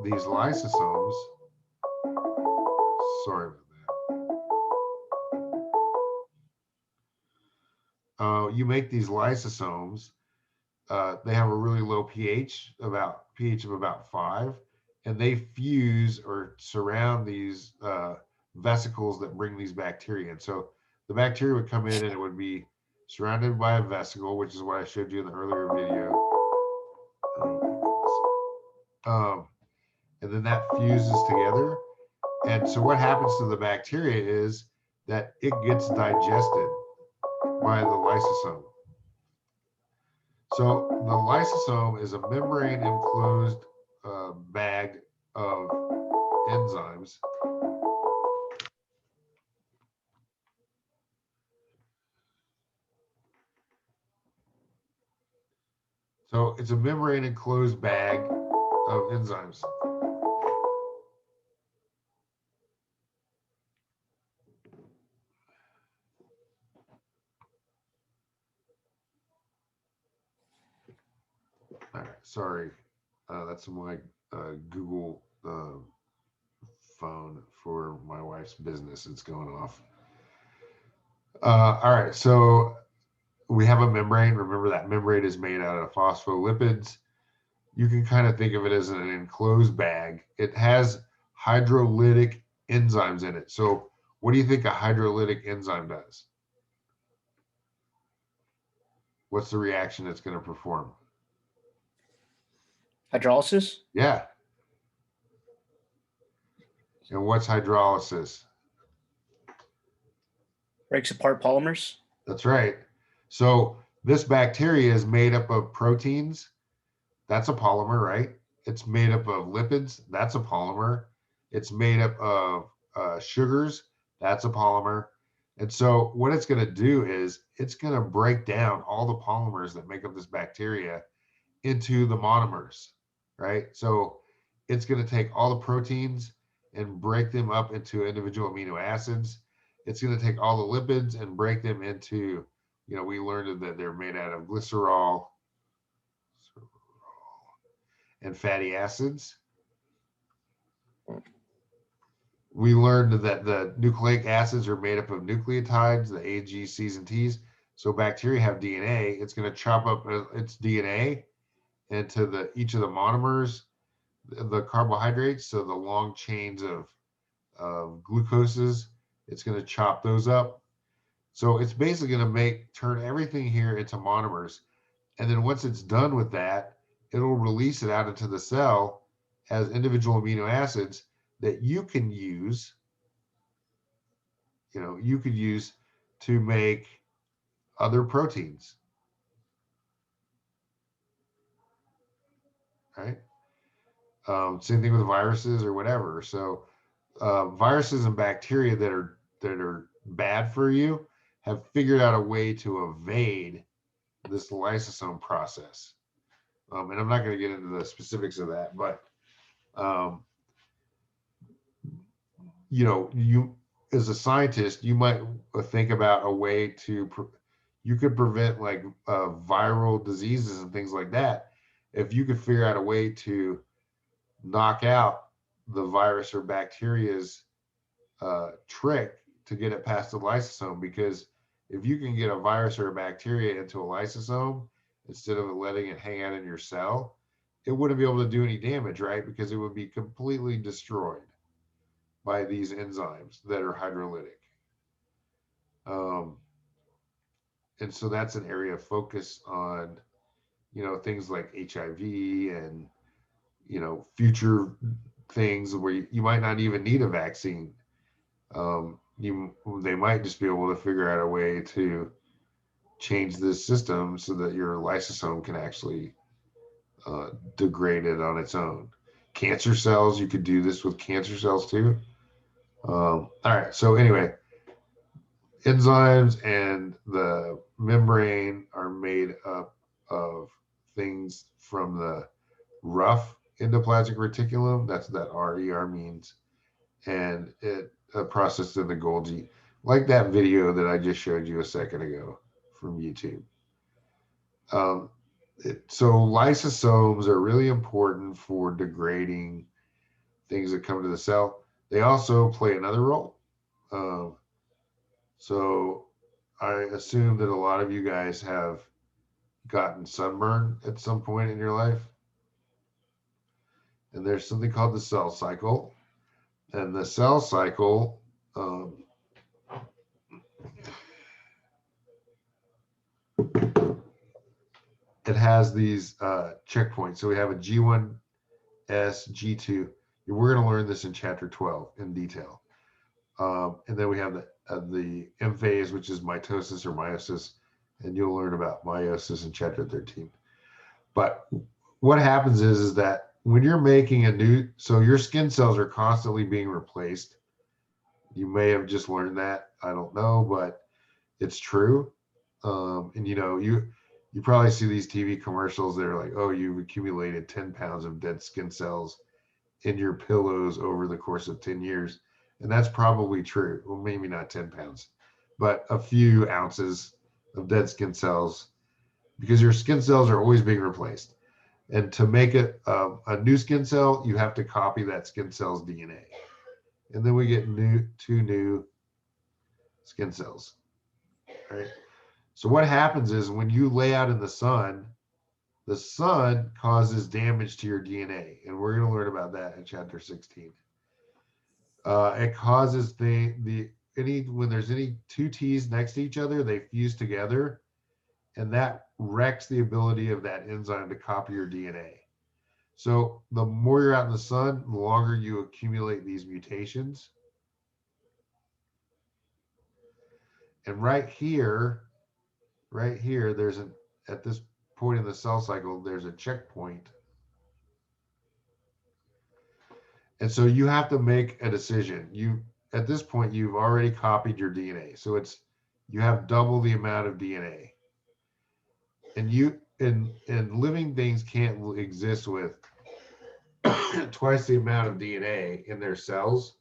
these lysosomes. Sorry about that. You make these lysosomes. They have a really low pH of about 5, and they fuse or surround these vesicles that bring these bacteria. And so the bacteria would come in and it would be surrounded by a vesicle, which is what I showed you in the earlier video. And then that fuses together. And so what happens to the bacteria is that it gets digested by the lysosome. So the lysosome is a membrane enclosed bag of enzymes. So it's a membrane enclosed bag of enzymes. All right, sorry, that's my Google phone for my wife's business. It's going off. All right, so we have a membrane. Remember that membrane is made out of phospholipids. You can kind of think of it as an enclosed bag. It has hydrolytic enzymes in it. So what do you think a hydrolytic enzyme does? What's the reaction it's going to perform? Hydrolysis? Yeah. And what's hydrolysis? Breaks apart polymers? That's right. So this bacteria is made up of proteins. That's a polymer, right? It's made up of lipids. That's a polymer. It's made up of sugars. That's a polymer. And so what it's going to do is it's going to break down all the polymers that make up this bacteria into the monomers, right? So it's going to take all the proteins and break them up into individual amino acids. It's going to take all the lipids and break them into, you know, we learned that they're made out of glycerol and fatty acids. We learned that the nucleic acids are made up of nucleotides, the A, G, C's, and T's. So bacteria have DNA. It's going to chop up its DNA into each of the monomers, the carbohydrates, so the long chains of glucoses. It's going to chop those up. So it's basically going to turn everything here into monomers. And then once it's done with that, it'll release it out into the cell as individual amino acids that you can use, you could use to make other proteins, right? Same thing with viruses or whatever. So viruses and bacteria that are bad for you have figured out a way to evade this lysosome process. And I'm not going to get into the specifics of that, but you as a scientist, you might think about a way you could prevent like viral diseases and things like that if you could figure out a way to knock out the virus or bacteria's trick to get it past the lysosome. Because if you can get a virus or a bacteria into a lysosome instead of letting it hang out in your cell, it wouldn't be able to do any damage, right? Because it would be completely destroyed by these enzymes that are hydrolytic. And so that's an area of focus on, things like HIV and, future things where you might not even need a vaccine. They might just be able to figure out a way to change this system so that your lysosome can actually degraded on its own. Cancer cells, you could do this with cancer cells too. All right, so anyway, enzymes and the membrane are made up of things from the rough endoplasmic reticulum. That's that RER means, and it processed in the Golgi, like that video that I just showed you a second ago from YouTube. So lysosomes are really important for degrading things that come to the cell. They also play another role. So I assume that a lot of you guys have gotten sunburn at some point in your life. And there's something called the cell cycle. And the cell cycle, it has these checkpoints. So we have a G1, S, G2. We're going to learn this in chapter 12 in detail. And then we have the M phase, which is mitosis or meiosis, and you'll learn about meiosis in chapter 13. But what happens is that when you're making a new, so your skin cells are constantly being replaced. You may have just learned that. I don't know, but it's true. And you probably see these TV commercials that are like, oh, you've accumulated 10 pounds of dead skin cells in your pillows over the course of 10 years. And that's probably true. Well, maybe not 10 pounds, but a few ounces of dead skin cells, because your skin cells are always being replaced. And to make it a new skin cell, you have to copy that skin cell's DNA. And then we get two new skin cells. All right. So what happens is when you lay out in the sun causes damage to your DNA. And we're going to learn about that in chapter 16. It causes when there's any two T's next to each other, they fuse together, and that wrecks the ability of that enzyme to copy your DNA. So the more you're out in the sun, the longer you accumulate these mutations. And right here, there's at this point in the cell cycle, there's a checkpoint. And so you have to make a decision. At this point, you've already copied your DNA. So you have double the amount of DNA. And living things can't exist with twice the amount of DNA in their cells.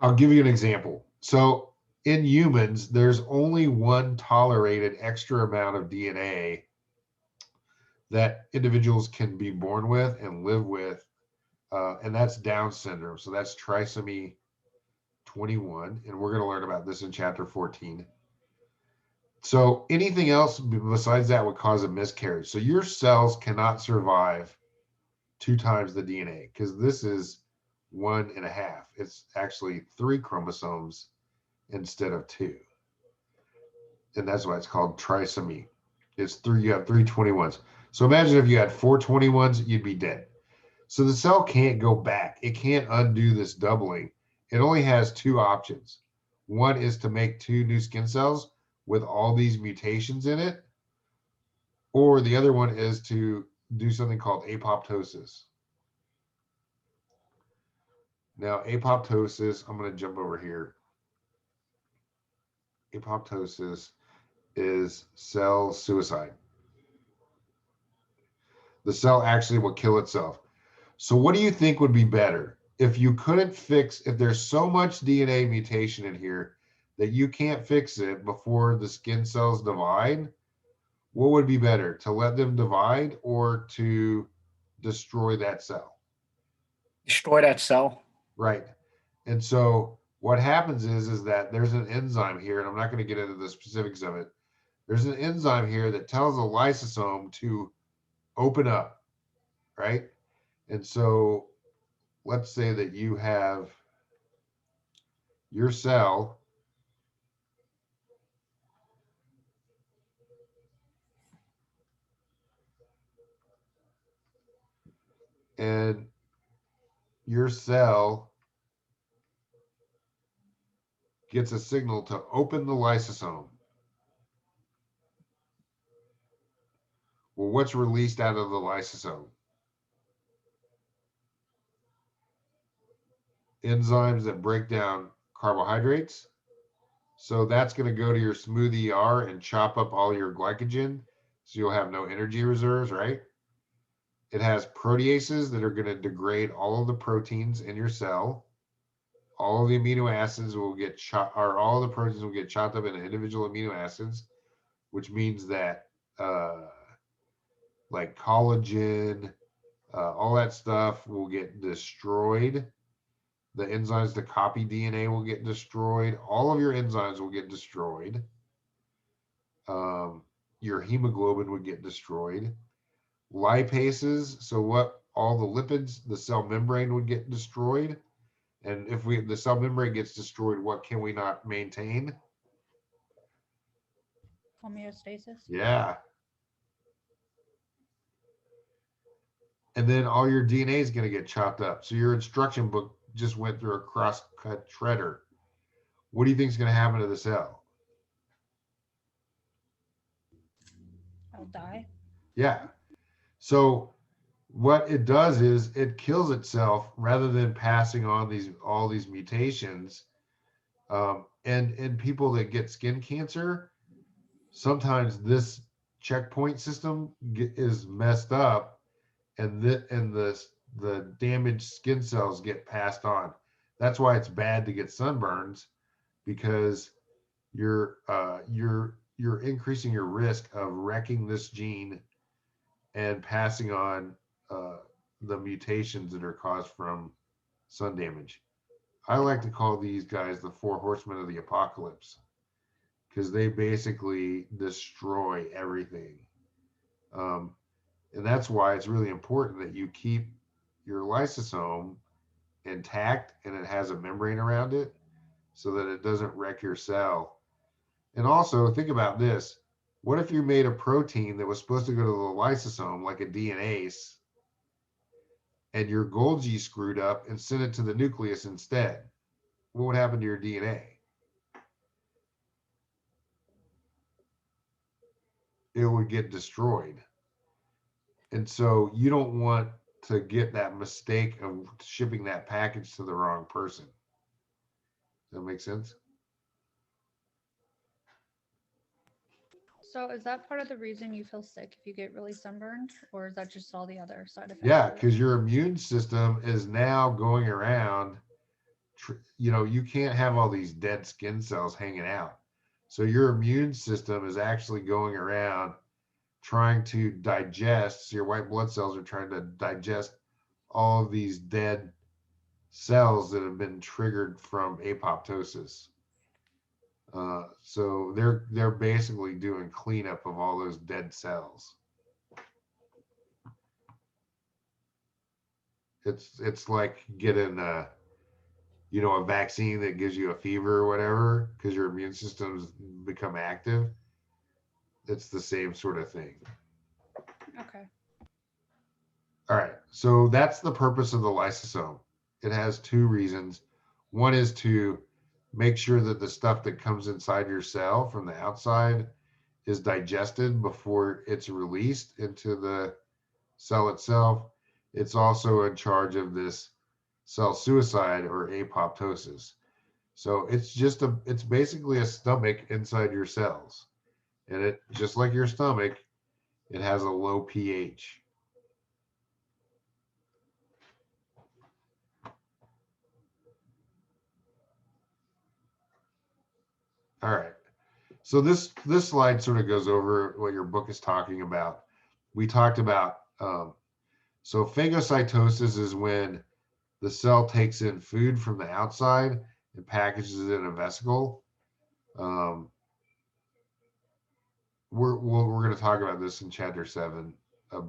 I'll give you an example. So in humans, there's only one tolerated extra amount of DNA that individuals can be born with and live with, and that's Down syndrome. So that's trisomy 21, and we're going to learn about this in chapter 14. So anything else besides that would cause a miscarriage. So your cells cannot survive 2 times the DNA, because this is 1.5. It's actually 3 chromosomes instead of 2. And that's why it's called trisomy. It's 3, you have 3 21s. So imagine if you had 4 21s, you'd be dead. So the cell can't go back. It can't undo this doubling. It only has 2 options. One is to make 2 new skin cells with all these mutations in it, or the other one is to do something called apoptosis. Now, apoptosis, I'm going to jump over here. Apoptosis is cell suicide. The cell actually will kill itself. So what do you think would be better? If you couldn't if there's so much DNA mutation in here that you can't fix it before the skin cells divide, what would be better? To let them divide or to destroy that cell? Destroy that cell. Right. And so what happens is that there's an enzyme here, and I'm not going to get into the specifics of it. There's an enzyme here that tells a lysosome to open up, right? And so let's say that you have your cell and your cell gets a signal to open the lysosome. Well, what's released out of the lysosome? Enzymes that break down carbohydrates. So that's going to go to your smooth ER and chop up all your glycogen. So you'll have no energy reserves, right? It has proteases that are going to degrade all of the proteins in your cell. All of the amino acids will get chopped, or all the proteins will get chopped up into individual amino acids, which means that like collagen, all that stuff will get destroyed. The enzymes to copy DNA will get destroyed. All of your enzymes will get destroyed. Your hemoglobin would get destroyed. Lipases, so what? All the lipids, the cell membrane would get destroyed. And if the cell membrane gets destroyed, what can we not maintain? Homeostasis. Yeah. And then all your DNA is going to get chopped up. So your instruction book just went through a cross-cut shredder. What do you think is going to happen to the cell? I'll die. Yeah. So what it does is it kills itself rather than passing on all these mutations. And people that get skin cancer, sometimes this checkpoint system is messed up, and the damaged skin cells get passed on. That's why it's bad to get sunburns, because you're increasing your risk of wrecking this gene and passing on the mutations that are caused from sun damage. I like to call these guys the 4 horsemen of the apocalypse, because they basically destroy everything. And that's why it's really important that you keep your lysosome intact and it has a membrane around it so that it doesn't wreck your cell. And also think about this. What if you made a protein that was supposed to go to the lysosome, like a DNase, and your Golgi screwed up and sent it to the nucleus instead? What would happen to your DNA? It would get destroyed. And so you don't want to get that mistake of shipping that package to the wrong person. Does that make sense? So is that part of the reason you feel sick if you get really sunburned, or is that just all the other side effects? Yeah, of it? because your immune system is now going around. You can't have all these dead skin cells hanging out. So your immune system is actually going around trying to digest. So your white blood cells are trying to digest all of these dead cells that have been triggered from apoptosis. So they're basically doing cleanup of all those dead cells. It's like getting a vaccine that gives you a fever or whatever because your immune system's become active. It's the same sort of thing. Okay. All right, so that's the purpose of the lysosome. It has 2 reasons. One is to make sure that the stuff that comes inside your cell from the outside is digested before it's released into the cell itself. It's also in charge of this cell suicide or apoptosis. So it's basically a stomach inside your cells. And it, just like your stomach, it has a low pH. All right. So this slide sort of goes over what your book is talking about. We talked about, so phagocytosis is when the cell takes in food from the outside and packages it in a vesicle. We're going to talk about this in chapter 7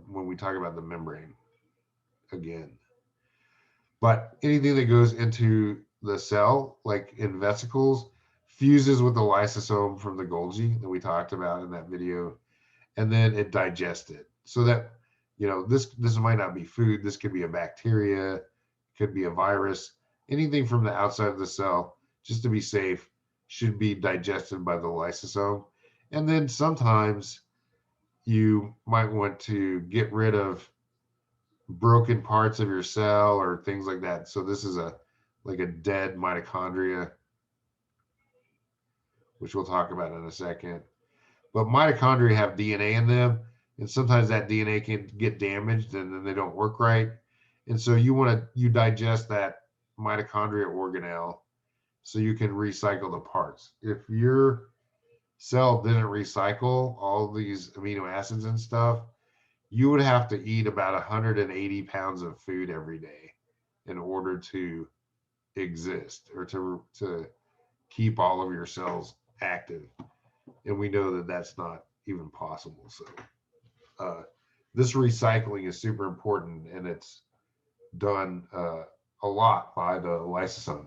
when we talk about the membrane again. But anything that goes into the cell, like in vesicles, fuses with the lysosome from the Golgi that we talked about in that video, and then it digests it. So that, this might not be food. This could be a bacteria, could be a virus, anything from the outside of the cell, just to be safe, should be digested by the lysosome. And then sometimes you might want to get rid of broken parts of your cell or things like that. So this is like a dead mitochondria, which we'll talk about in a second. But mitochondria have DNA in them, and sometimes that DNA can get damaged and then they don't work right. And so you digest that mitochondria organelle so you can recycle the parts. If your cell didn't recycle all these amino acids and stuff, you would have to eat about 180 pounds of food every day in order to exist or to keep all of your cells active. And we know that that's not even possible. So this recycling is super important, and it's done a lot by the lysosome.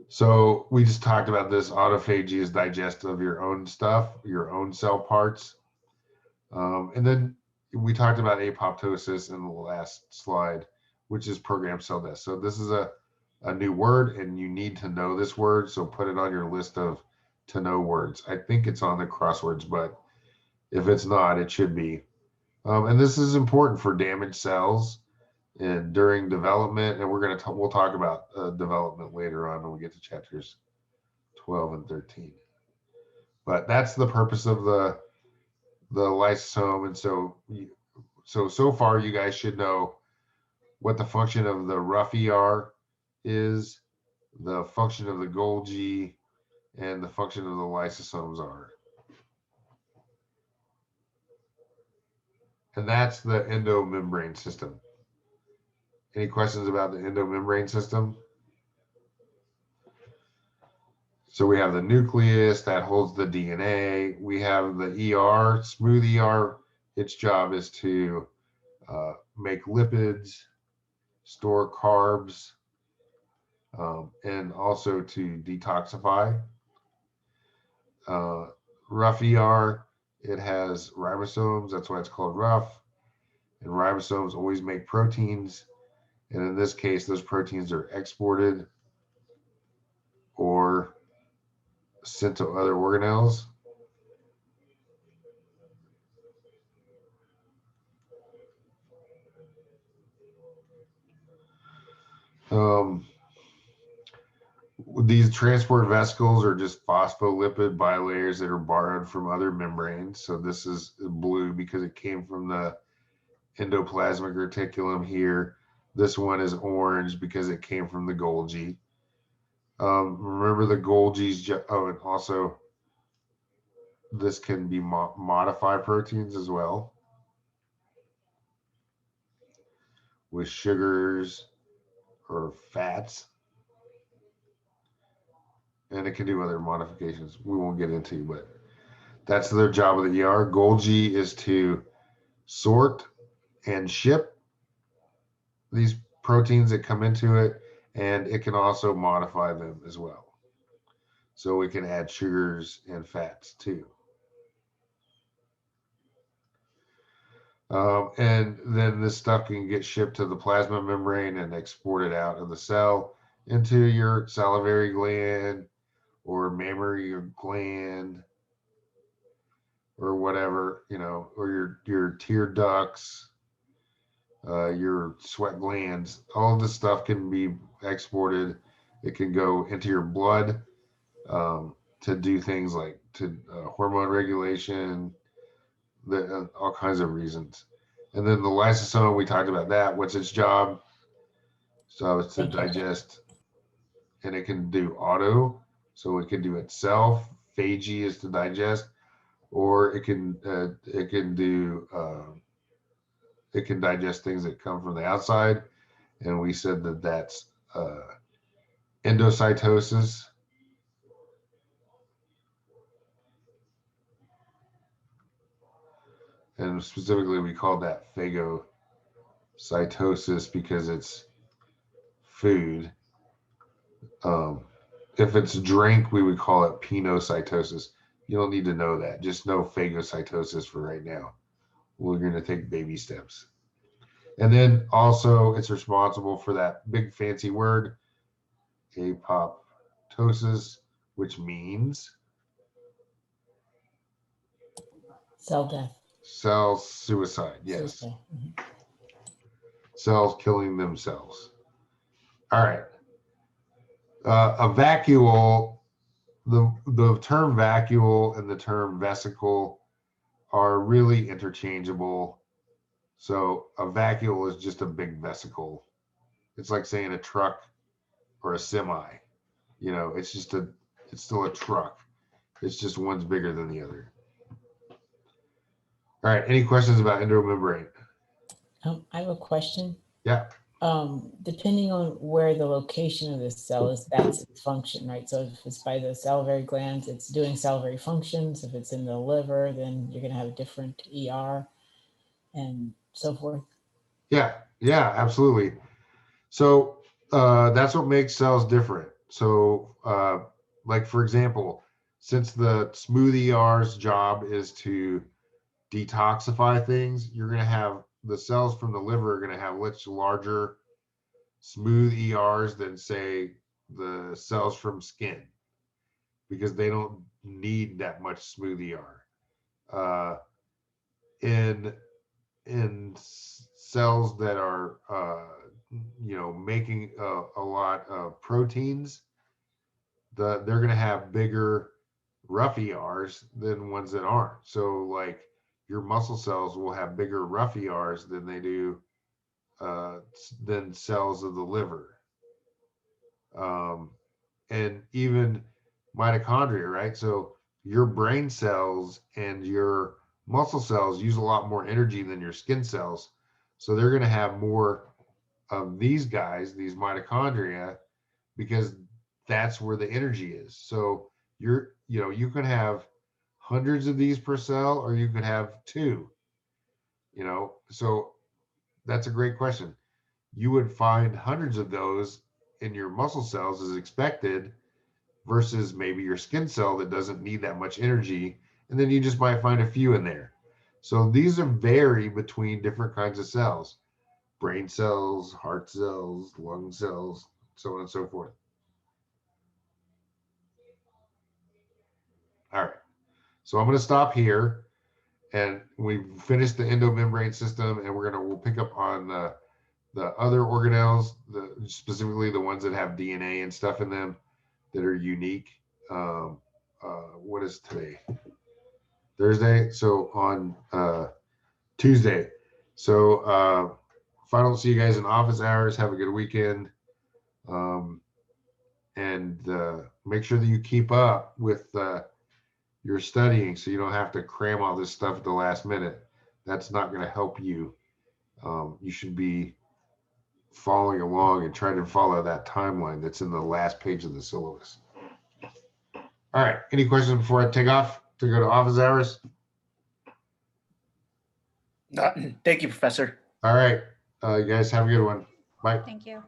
So we just talked about this. Autophagy is digestion of your own stuff, your own cell parts. And then we talked about apoptosis in the last slide, which is programmed cell death. So this is a new word, and you need to know this word. So put it on your list of to know words. I think it's on the crosswords, but if it's not, it should be. And this is important for damaged cells and during development. And we'll talk about development later on when we get to chapters 12 and 13. But that's the purpose of the lysosome. And so far you guys should know what the function of the rough ER is, the function of the Golgi, and the function of the lysosomes are. And that's the endomembrane system. Any questions about the endomembrane system? So we have the nucleus that holds the DNA. We have the ER, smooth ER. Its job is to make lipids, store carbs, and also to detoxify. Rough ER, it has ribosomes. That's why it's called rough. And ribosomes always make proteins. And in this case, those proteins are exported or sent to other organelles. These transport vesicles are just phospholipid bilayers that are borrowed from other membranes. So this is blue because it came from the endoplasmic reticulum here. This one is orange because it came from the Golgi. Remember the Golgi's, oh, and also this can be modify proteins as well with sugars or fats. And it can do other modifications we won't get into, but that's their job of the ER. Golgi is to sort and ship these proteins that come into it, and it can also modify them as well. So we can add sugars and fats too. And then this stuff can get shipped to the plasma membrane and exported out of the cell into your salivary gland or mammary gland or whatever, you know, or your tear ducts, your sweat glands. All of this stuff can be exported. It can go into your blood to do things like hormone regulation, all kinds of reasons. And then the lysosome, we talked about that. What's its job? So it's to digest, and it can do auto, so it can do itself. Phagy is to digest, or it can digest things that come from the outside, and we said that that's endocytosis. And specifically, we call that phagocytosis because it's food. If it's drink, we would call it penocytosis. You don't need to know that. Just know phagocytosis for right now. We're going to take baby steps. And then also, it's responsible for that big fancy word, apoptosis, which means Cell death. Cell suicide, yes. Suicide. Mhm. Cells killing themselves. All right. A vacuole, the term vacuole and the term vesicle are really interchangeable. So a vacuole is just a big vesicle. It's like saying a truck or a semi. You know, it's still a truck. It's just one's bigger than the other. All right. Any questions about endomembrane? I have a question. Yeah. Depending on where the location of the cell is, that's its function, right? So if it's by the salivary glands, it's doing salivary functions. If it's in the liver, then you're going to have a different ER and so forth. Yeah. Yeah, absolutely. So that's what makes cells different. So like, for example, since the smooth ER's job is to detoxify things, you're going to have the cells from the liver are going to have much larger smooth ERs than, say, the cells from skin, because they don't need that much smooth ER. In cells that are making a lot of proteins, they're going to have bigger rough ERs than ones that aren't. So like your muscle cells will have bigger rough ERs than they do than cells of the liver. And even mitochondria, right? So your brain cells and your muscle cells use a lot more energy than your skin cells. So they're going to have more of these guys, these mitochondria, because that's where the energy is. So you can have hundreds of these per cell, or you could have two, so that's a great question. You would find hundreds of those in your muscle cells as expected, versus maybe your skin cell that doesn't need that much energy. And then you just might find a few in there. So these are vary between different kinds of cells: brain cells, heart cells, lung cells, so on and so forth. All right. So I'm going to stop here, and we've finished the endomembrane system, and we'll pick up on the other organelles, specifically the ones that have DNA and stuff in them that are unique. What is today? Thursday. So on Tuesday. So if I don't see you guys in office hours, have a good weekend. And make sure that you keep up with your studying, so you don't have to cram all this stuff at the last minute. That's not going to help you. You should be following along and trying to follow that timeline that's in the last page of the syllabus. All right. Any questions before I take off to go to office hours? Thank you, Professor. All right. You guys have a good one. Bye. Thank you.